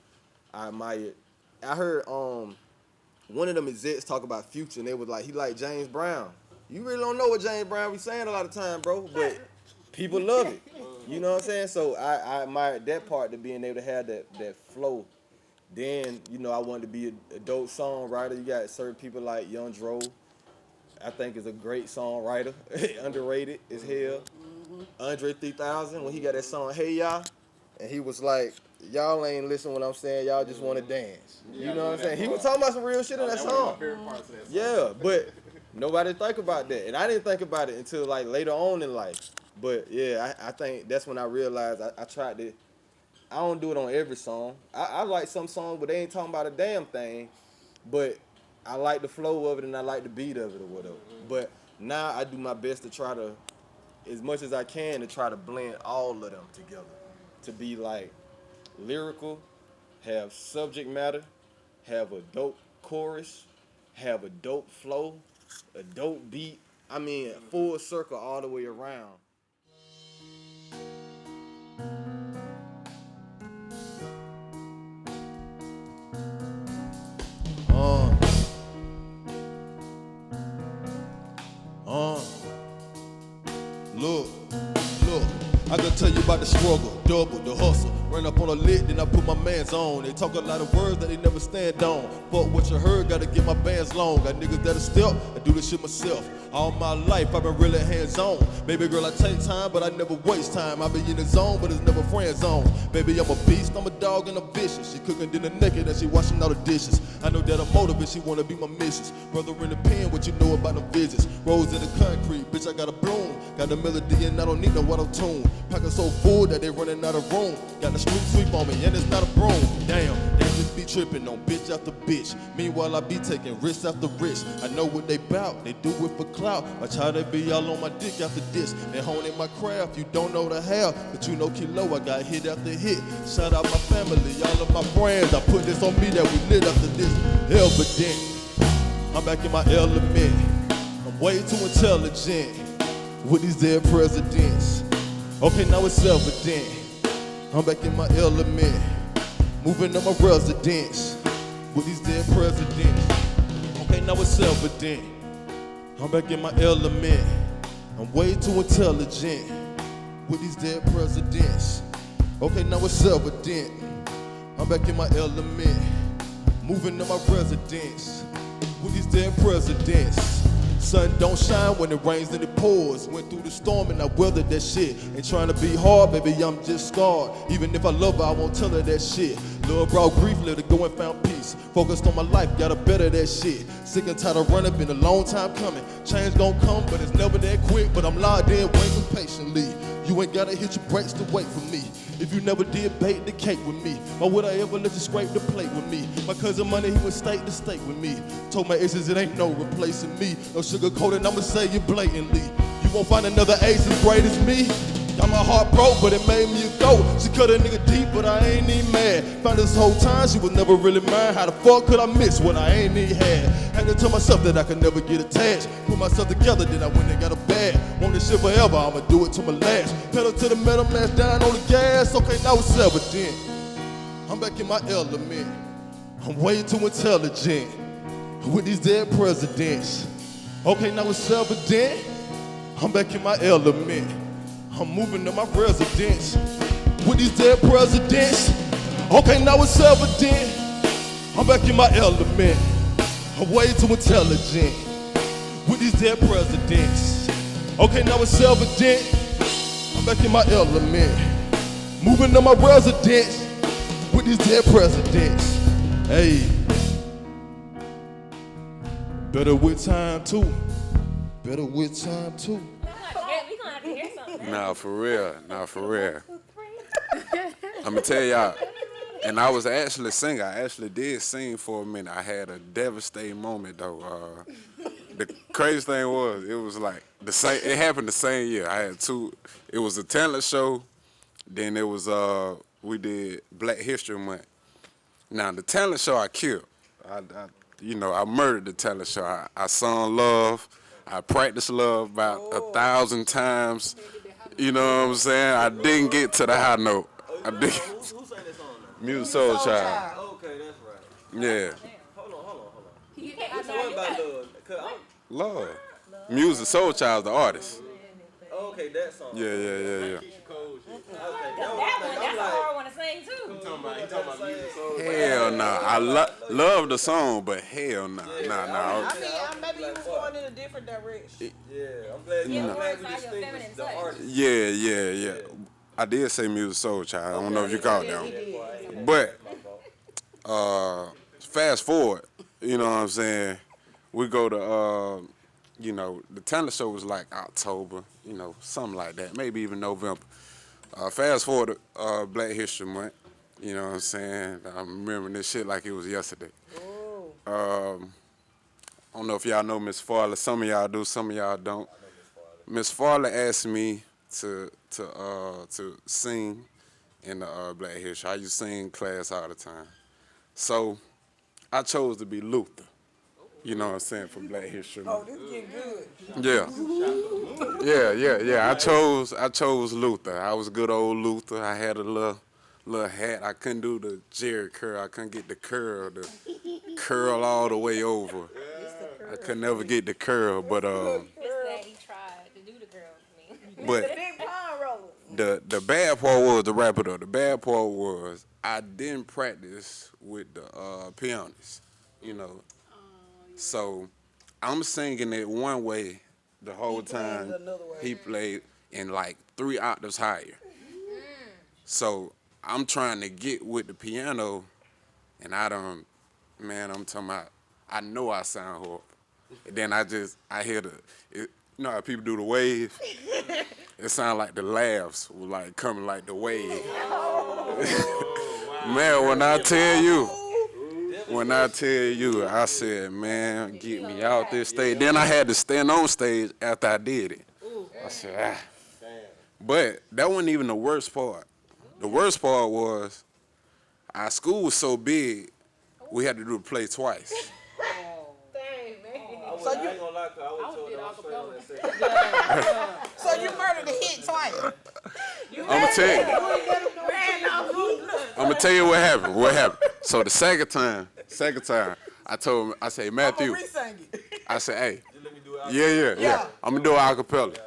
I admire it. I heard one of them execs talk about Future, and they was like, he like James Brown. You really don't know what James Brown be saying a lot of time, bro, but people love it. You know what I'm saying? So I admired that part, to being able to have that flow. Then, you know, I wanted to be a dope songwriter. You got certain people like Young Dro, I think is a great songwriter, underrated as hell. Andre 3000, when he got that song Hey Ya, and he was like, y'all ain't listen what I'm saying, y'all just want to dance. You know what I'm saying? He was talking about some real shit in that song. Yeah, but nobody think about that. And I didn't think about it until like later on in life. But yeah, I think that's when I realized I tried to, I don't do it on every song. I like some songs, but they ain't talking about a damn thing. But I like the flow of it and I like the beat of it or whatever. But now I do my best to try to, as much as I can, to try to blend all of them together. To be like lyrical, have subject matter, have a dope chorus, have a dope flow, a dope beat. I mean, full circle all the way around. Look, I can tell you about the struggle, double, the hustle. Run up on a lit, then I put my mans on. They talk a lot of words that they never stand on. Fuck what you heard, gotta get my bands long. Got niggas that'll step, I do this shit myself. All my life, I've been really hands-on. Baby girl, I take time, but I never waste time. I be in the zone, but it's never friend zone. Baby, I'm a beast, I'm a dog and I'm vicious. She cooking dinner naked and she washing all the dishes. I know that I'm motivated, she wanna be my missus. Brother in the pen, what you know about them visits. Rose in the concrete, bitch, I got a bloom. Got the melody and I don't need no auto-tune. Pocket so full that they running out of room. Got the street sweep on me and it's not a broom. Damn, they just be tripping on bitch after bitch. Meanwhile, I be taking risks after risks. I know what they bout, they do it for clout. I try to be all on my dick after this. They honing my craft, you don't know the how. But you know Kilo, I got hit after hit. Shout out my family, all of my friends. I put this on me that we lit after this. Evident, I'm back in my element. I'm way too intelligent with these dead presidents. Okay, now it's evident. I'm back in my element, moving on my residence with these dead presidents. Okay, now it's evident. I'm back in my element. I'm way too intelligent with these dead presidents. Okay, now it's evident. I'm back in my element, moving on my residence with these dead presidents. Sun don't shine when it rains and it pours. Went through the storm and I weathered that shit. Ain't trying to be hard, baby, I'm just scarred. Even if I love her, I won't tell her that shit. Love brought grief, let her go and found peace. Focused on my life, gotta better that shit. Sick and tired of running, been a long time coming. Change gon' come, but it's never that quick. But I'm locked in, waiting patiently. You ain't gotta hit your brakes to wait for me. If you never did bake the cake with me, why would I ever let you scrape the plate with me? My cousin Money, he went state to state with me. Told my exes it ain't no replacing me. No sugarcoating, I'ma say it blatantly. You won't find another ace as great as me. Got my heart broke, but it made me a goat. She cut a nigga deep, but I ain't even mad. Found this whole time, she was never really mine. How the fuck could I miss what I ain't even had? Had to tell myself that I could never get attached. Put myself together, then I went and got a bag. Want this shit forever, I'ma do it to my last. Pedal to the metal, mask down on the gas. Okay, now it's evident. I'm back in my element. I'm way too intelligent with these dead presidents. Okay, now it's evident. I'm back in my element. I'm moving to my residence with these dead presidents. Okay, now it's evident. I'm back in my element. I'm way too intelligent with these dead presidents. Okay, now it's evident. I'm back in my element. Moving to my residence with these dead presidents. Hey. Better with time too. Better with time too. Nah, for real. I'ma tell y'all, and I was actually singing. I actually did sing for a minute. I had a devastating moment though. The crazy thing was, it was like the same. It happened the same year. I had two. It was a talent show. Then it was we did Black History Month. Now the talent show I killed. I murdered the talent show. I sung love. I practiced love about 1,000 times. You know what I'm saying? I didn't get to the high note. I did. Who sang that song? Music Soul Child. Okay, that's right. Yeah. Hold on. What about Love. Music Soul Child's the artist. Okay, that song. Yeah. That's a hard one to sing too. He talking about music soul. Hell nah. I love the song, but hell nah. Nah. Maybe you was going in a different direction. Yeah, I'm glad Yeah, I'm the glad words we are your distinguished feminine the touch. artist. Yeah. I did say music soul child. I don't know if you caught that one. But fast forward, you know what I'm saying? We go to the talent show was like October, something like that, maybe even November. Fast forward to Black History Month, you know what I'm saying? I'm remembering this shit like it was yesterday. I don't know if y'all know Miss Farley. Some of y'all do, some of y'all don't. Miss Farley asked me to sing in the Black History. I used to sing in class all the time. So I chose to be Luther. You know what I'm saying, for Black History Month. This getting good. Yeah. I chose Luther. I was good old Luther. I had a little hat. I couldn't do the Jerry curl. I couldn't get the curl all the way over. I could never get the curl, but He tried to do the girl for me. but the bad part was the rapper though. The bad part was I didn't practice with the pianist, So I'm singing it one way the whole time. He played in like 3 octaves higher. So I'm trying to get with the piano, and I'm talking about, I know I sound horrible. And then I hear you know how people do the wave? It sound like the laughs were like coming like the wave. Man, when I tell you, I said, man, get me out this stage. Then I had to stand on stage after I did it. I said, But that wasn't even the worst part. The worst part was our school was so big, we had to do the play twice. I ain't gonna lie, 'cause I was told I was straight on that second. So you murdered the hit twice. I'm gonna tell you what happened. So the second time, I told him, I said, Matthew, I said, hey, yeah. I'm gonna do an acapella.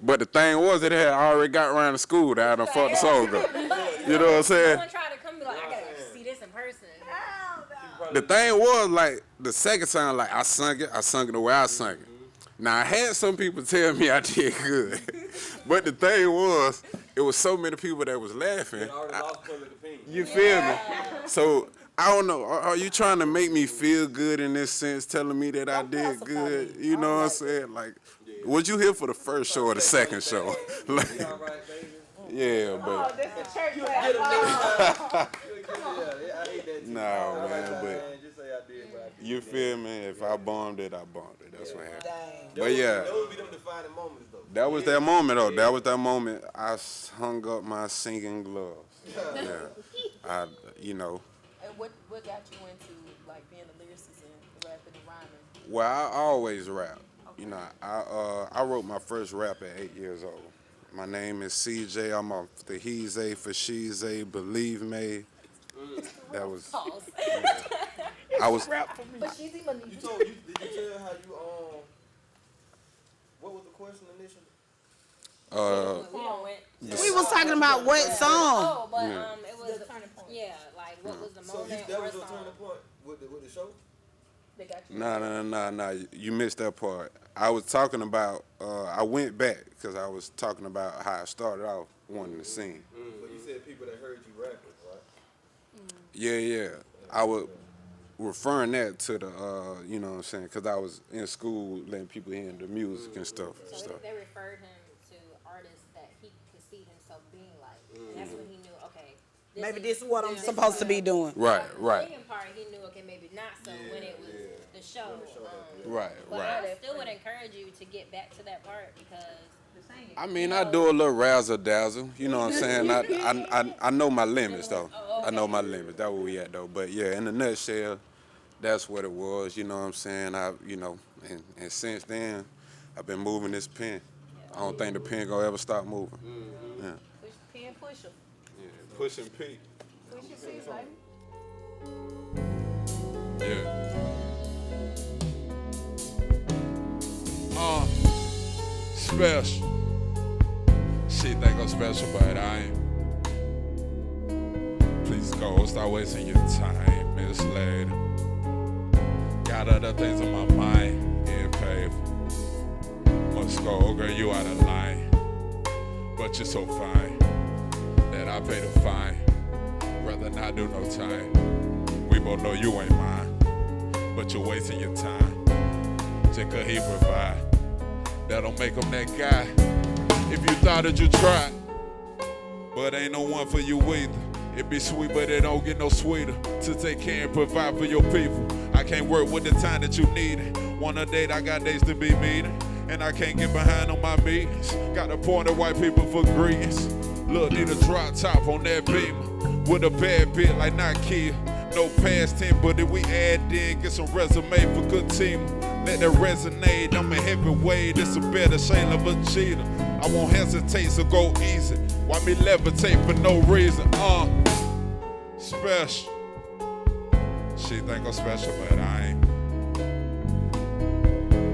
But the thing was, it had already got around the school that I done fucked the song up. You know what I'm saying? Someone tried to come and be like, I gotta see this in person. The thing was, like, the second time, like, I sung it the way I sung it. Now, I had some people tell me I did good. But the thing was, it was so many people that was laughing. You feel me? So, I don't know. Are you trying to make me feel good in this sense, telling me that I did good? You know what I'm saying? Like, was you here for the first show or the second show? Like, yeah, but. Nah, man, but you feel me? If I bombed it, I bombed it. That's what happened. But yeah, Those be them defining moments, though. that was that moment, though. That was that moment I hung up my singing gloves. Yeah, And what got you into like being a lyricist and rapping and rhyming? Well, I always rap. I wrote my first rap at 8 years old. My name is CJ. I'm off the he's a for she's a, believe me. That was. I was. But she's even. Did you tell how you what was the question initially? We was talking about what song? Oh, but it was the turning point. Yeah, like what was the moment That or was a song? turning point with the show? They got you. Nah. You missed that part. I was talking about. I went back because I was talking about how I started off wanting to sing. But you said people that heard you rapping, right? Yeah. I was referring that to the, you know what I'm saying, because I was in school letting people hear the music and stuff. So they referred him to artists that he could see himself being like. And that's when he knew, okay. Maybe this is what I'm supposed to be doing. Right. The singing part, he knew, okay, maybe not so when it was the show. Right. But I still would encourage you to get back to that part because the singing. I mean, I do a little razzle dazzle. You know what I'm saying? I know my limits though. I know my limits. That's where we at though. But yeah, in a nutshell, that's what it was. You know what I'm saying? And since then, I've been moving this pen. I don't think the pen gonna ever stop moving. Yeah. Push the pen, push them. Yeah. Pushing P. Push your feet, baby. Yeah. Special. She think I'm special, but I ain't. Please go, stop wasting your time, Miss Lady. Got other things on my mind, getting paid. Must go, girl, you out of line. But you're so fine that I pay the fine. Rather not do no time. We both know you ain't mine, but you're wasting your time. Just 'cause he provide, that don't make him that guy. If you thought that you tried, but ain't no one for you either. It be sweet, but it don't get no sweeter. To take care and provide for your people. I can't work with the time that you need it. Wanna date, I got days to be meeting. And I can't get behind on my meetings. Got to point at white people for greetings. Look, need a drop top on that beamer. With a bad bit like not Kia. No past 10, but if we add in, get some resume for good team. Let that resonate, I'm a heavyweight. It's a better shade of a cheater. I won't hesitate, so go easy. Why me levitate for no reason? Special. She think I'm special, but I ain't.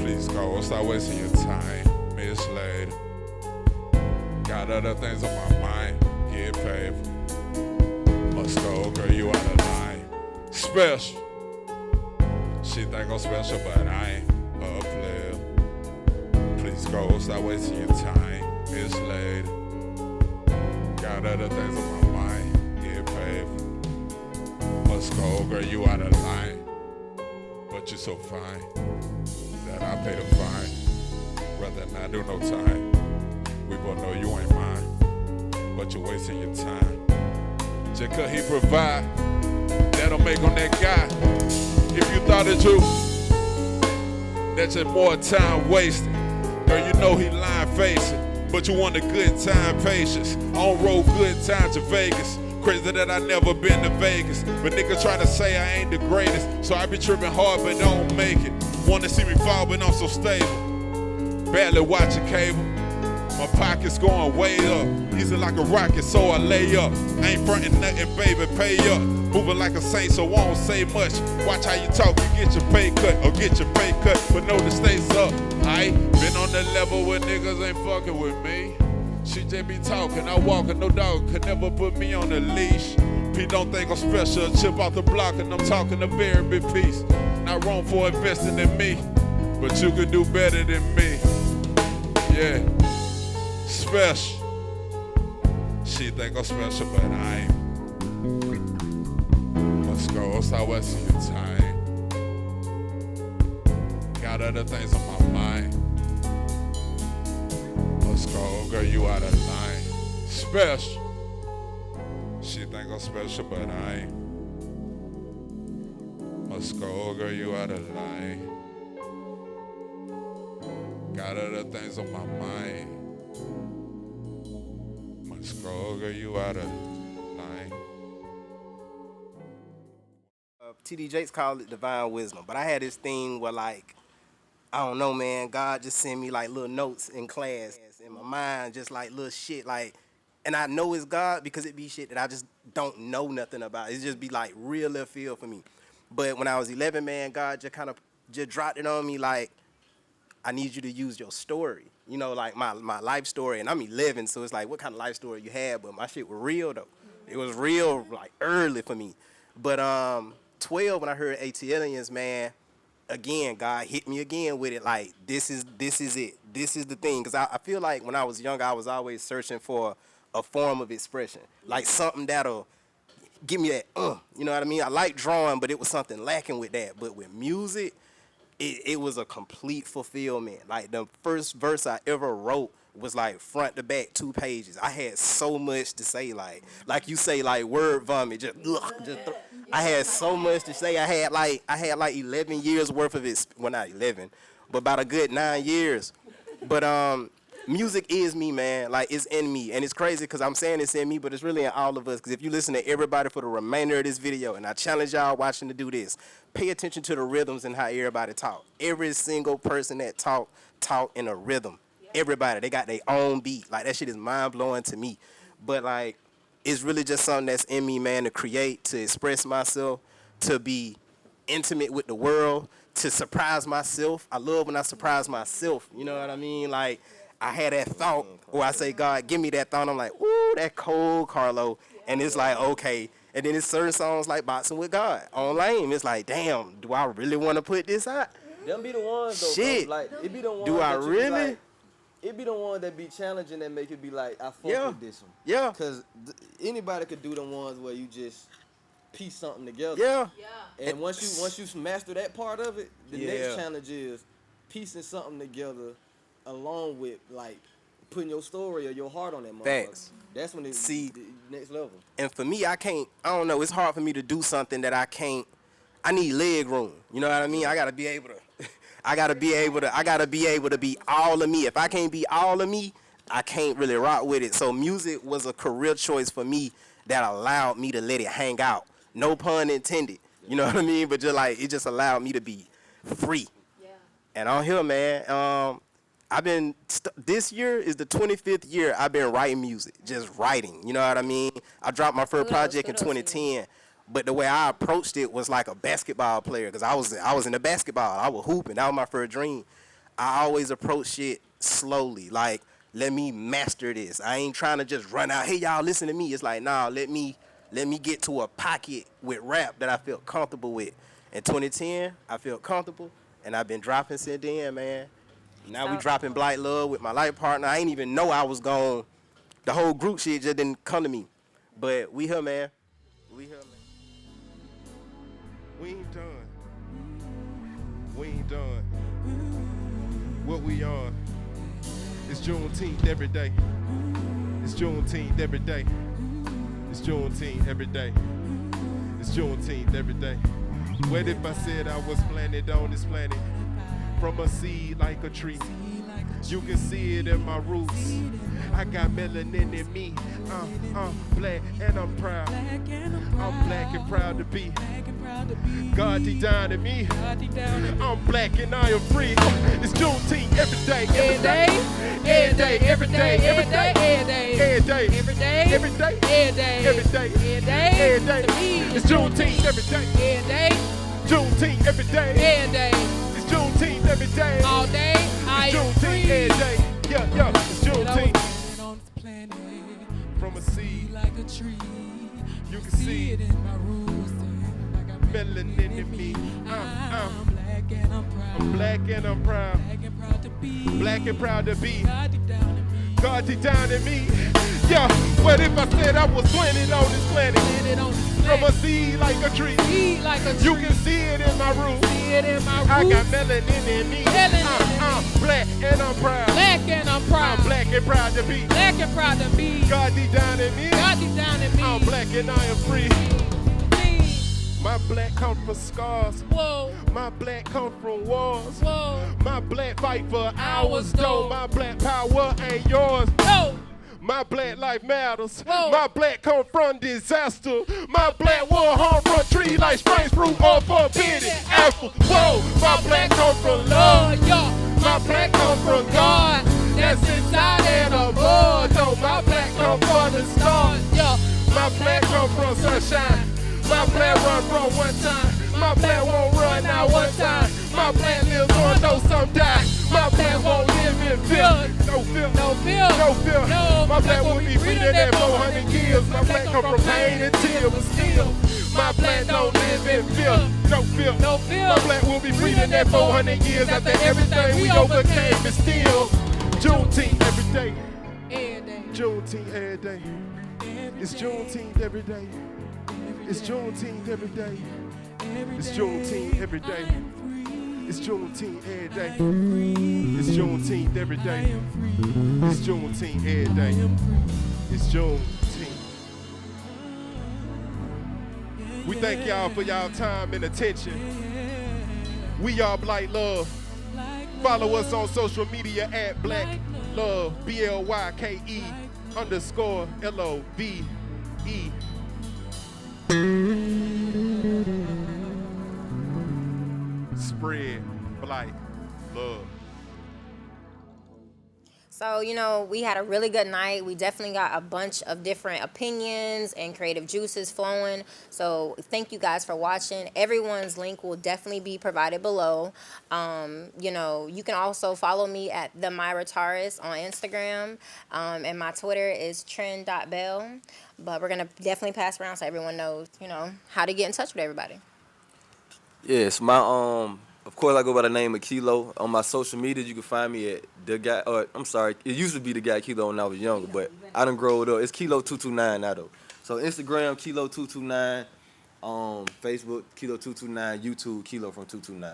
Please go, stop wasting your time, Miss Lady. Got other things on my mind, get paid. Must go, girl, you out of line. Special. She think I'm special, but I ain't a player. Please go, stop wasting your time, Miss Lady. Got other things on my mind, get paid. Must go, girl, you out of line. But you're so fine that I pay the fine. Rather not do no time. We both know you ain't mine, but you're wasting your time. Just 'cause he provide, that don't make him that guy. If you thought it too, that's just more time wasted. Girl, you know he lying facing, but you want a good time patience. I don't roll good times to Vegas. Crazy that I never been to Vegas, but niggas try to say I ain't the greatest, so I be tripping hard but don't make it. Wanna see me fall but I'm so stable. Barely watching cable. My pockets going way up. Easy like a rocket, so I lay up. Ain't frontin' nothing, baby, pay up. Moving like a saint, so I won't say much. Watch how you talk, you get your pay cut, or get your pay cut, but know the state's up. I been on the level where niggas ain't fucking with me. She just be talking, I walking, no dog could never put me on a leash. P don't think I'm special, chip off the block, and I'm talking a very big piece. Not wrong for investing in me, but you could do better than me. Yeah. Special. She think I'm special, but I ain't. Let's go, stop wasting your time. Got other things on my mind. Let's go, girl, you out of line. Special. She think I'm special, but I ain't. Let's go, girl, you out of line. Got other things on my mind. Let's go, girl, you out of line. TD Jakes called it divine wisdom, but I had this thing where, like, I don't know, man, God just sent me like little notes in class in my mind, just like little shit, like, and I know it's God because it be shit that I just don't know nothing about. It just be like real left field for me. But when I was 11, man, God just kind of just dropped it on me like, I need you to use your story. You know, like my life story, and I'm 11, so it's like, what kind of life story you had? But my shit was real, though. It was real, like, early for me. But 12, when I heard ATLians, man, again, God hit me again with it, like, this is it. This is the thing. Because I feel like when I was younger, I was always searching for a form of expression, like something that'll give me that, you know what I mean? I like drawing, but it was something lacking with that. But with music, it was a complete fulfillment. Like, the first verse I ever wrote was like front to back 2 pages. I had so much to say, like you say, like word vomit. I had so much to say. I had like 11 years worth of it. Well, not 11, but about a good 9 years. But music is me, man. Like, it's in me, and it's crazy because I'm saying it's in me, but it's really in all of us. Because if you listen to everybody for the remainder of this video, and I challenge y'all watching to do this, pay attention to the rhythms and how everybody talk. Every single person that talk in a rhythm. Everybody, they got their own beat. Like, that shit is mind-blowing to me. But, like, it's really just something that's in me, man, to create, to express myself, to be intimate with the world, to surprise myself. I love when I surprise myself, you know what I mean? Like, I had that thought where I say, God, give me that thought. I'm like, ooh, that cold Carlo. And it's like, okay. And then it's certain songs like Boxing with God on Lame. It's like, damn, do I really want to put this out? Them be the ones though. Shit. Bro. Like it be the ones. Do I that you really? Be like, it be the one that be challenging that make it be like, I fuck with this one. Yeah. Cause anybody could do the ones where you just piece something together. Yeah. And once you master that part of it, the next challenge is piecing something together along with like putting your story or your heart on that motherfucker. Facts. That's when it's the next level. And for me, I don't know, it's hard for me to do something that I need leg room. You know what I mean? I gotta be able to be all of me. If I can't be all of me, I can't really rock with it. So music was a career choice for me that allowed me to let it hang out. No pun intended. You know what I mean? But just like, it just allowed me to be free. Yeah. And on here, man, this year is the 25th year I've been writing music, just writing. You know what I mean? I dropped my first project in 2010, but the way I approached it was like a basketball player, because I was in the basketball. I was hooping. That was my first dream. I always approach shit slowly, like, let me master this. I ain't trying to just run out, hey, y'all, listen to me. It's like, nah, let me get to a pocket with rap that I feel comfortable with. In 2010, I felt comfortable, and I've been dropping since then, man. Now we dropping Blight Love with my life partner. I ain't even know I was gone. The whole group shit just didn't come to me. But we here, man. We here, man. We ain't done. We ain't done. What we on? It's Juneteenth every day. It's Juneteenth every day. It's Juneteenth every day. It's Juneteenth every day. What if I said I was planted on this planet? From a seed like a tree. You can see it in my roots. I got melanin in me. I'm black and I'm proud. I'm black and proud to be. God he died in me. I'm black and I am free. It's Juneteenth every day. Every day. Every day. Every day. Every day. Every day. Every day. Every day. Every day. Every day. Every day. It's Juneteenth every day. Every day. Juneteenth every day. Every day. Juneteenth every day. All day. It's Juneteenth every day. Yeah, it's Juneteenth. On this planet, from a seed like a tree. You can see it in my roots. I got melanin in me. I'm black and I'm proud. I'm black and I'm proud. Black and proud to be. Black and proud to be. God deep down in me. God deep down in me. Yeah, what if I said I was planted on this planet? From a seed like a tree. You can see it in my roots. I got melanin in me. I'm black and I'm proud. Black and I'm proud. I'm black and proud to be. Black and proud to be. God deep down in me. God deep down in me. I'm black and I am free. My black come from scars. Whoa. My black come from wars. Whoa. My black fight for hours though. My black power ain't yours. No. My black life matters. Whoa. My black come from disaster. My black will harm from tree like spring fruit or forbidden apple. Whoa, my black come from love, y'all. My black come from God. That's inside and above. Though my black come from the stars, yeah. My black come from sunshine. My black run from one time. My black won't run out one time. My black lives on though some die. My black won't live in fear. No fear. No fear. No fear. No. My black will be free than that 400 years. My black come from pain and tears, but still, my black don't live in fear. No fear. No fear. My black will be free than that 400 years after everything we overcame, but still, Juneteenth every day. Juneteenth every day. It's Juneteenth every day. It's Juneteenth every day. It's Juneteenth every day. It's Juneteenth every day. It's Juneteenth every day. It's Juneteenth every day. It's Juneteenth. We thank y'all for y'all time and attention. We are Blight Love. Follow us on social media at Black Love, BLYKE _LOVE. Spread Blight Love. So, we had a really good night. We definitely got a bunch of different opinions and creative juices flowing. So, thank you guys for watching. Everyone's link will definitely be provided below. You can also follow me at the Myra Taurus on Instagram. And my Twitter is trend.bell. But we're going to definitely pass around so everyone knows, how to get in touch with everybody. Yes, of course I go by the name of Kilo. On my social media, you can find me at the guy. I'm sorry, it used to be the guy Kilo when I was younger, but I done grow it up. It's Kilo229 now though. So Instagram Kilo229, Facebook Kilo229, YouTube Kilo from 229.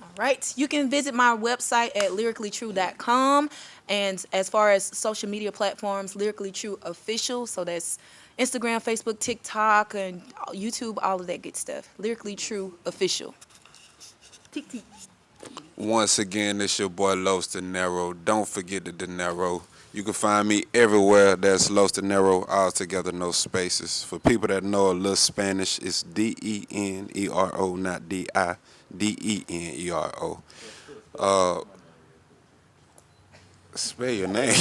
All right. You can visit my website at lyricallytrue.com. And as far as social media platforms, Lyrically True Official. So that's Instagram, Facebook, TikTok, and YouTube, all of that good stuff. Lyrically True Official. Tick, tick. Once again, it's your boy Los De Niro. Don't forget the De Niro. You can find me everywhere. That's Los De Niro, all together, no spaces. For people that know a little Spanish, it's D-E-N-E-R-O, not D-I, D-E-N-E-R-O. Spell your name.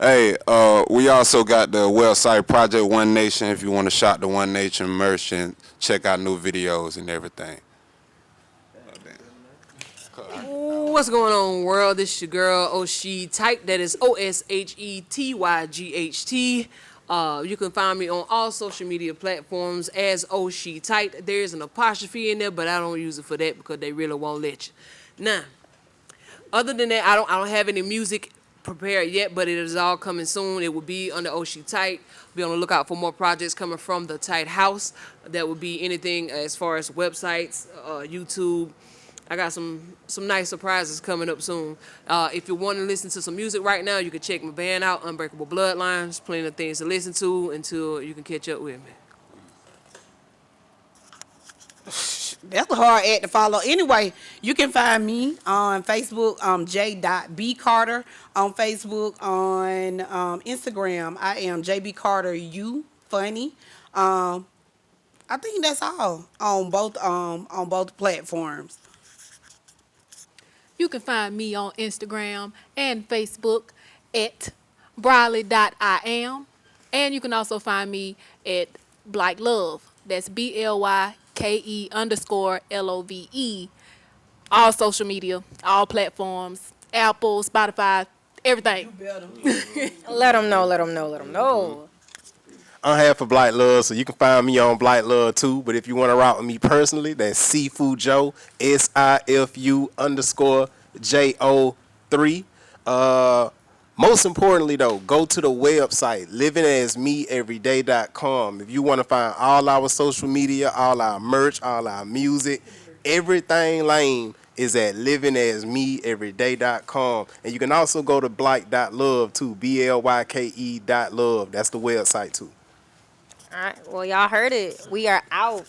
Hey, we also got the website Project One Nation if you want to shop the One Nation merch and check out new videos and everything. What's going on, world? This is your girl, Oshi Tight. That is OSHETYGHT. You can find me on all social media platforms as Oshi Tight. There's an apostrophe in there, but I don't use it for that because they really won't let you. Now, other than that, I don't have any music prepared yet, but it is all coming soon. It will be under Oshi Tight. Be on the lookout for more projects coming from the Tight House. That would be anything as far as websites, YouTube. I got some nice surprises coming up soon. If you want to listen to some music right now, you can check my band out, Unbreakable Bloodlines. Plenty of things to listen to until you can catch up with me. That's a hard act to follow. Anyway, you can find me on Facebook, J.B. on Facebook, on Instagram. I am JB Carter U Funny. I think that's all on both platforms. You can find me on Instagram and Facebook at Briley.iam. And you can also find me at Black Love. That's BLYKE_LOVE. All social media, all platforms, Apple, Spotify, everything. Let them know. I'm half of Black Love, so you can find me on Black Love too. But if you want to route with me personally, that's Seafood Joe, SIFU_JO3. Most importantly, though, go to the website, livingasmeeveryday.com. If you want to find all our social media, all our merch, all our music, everything lame is at livingasmeeveryday.com. And you can also go to black.love too, BLYKE.love. That's the website too. All right. Well, y'all heard it. We are out.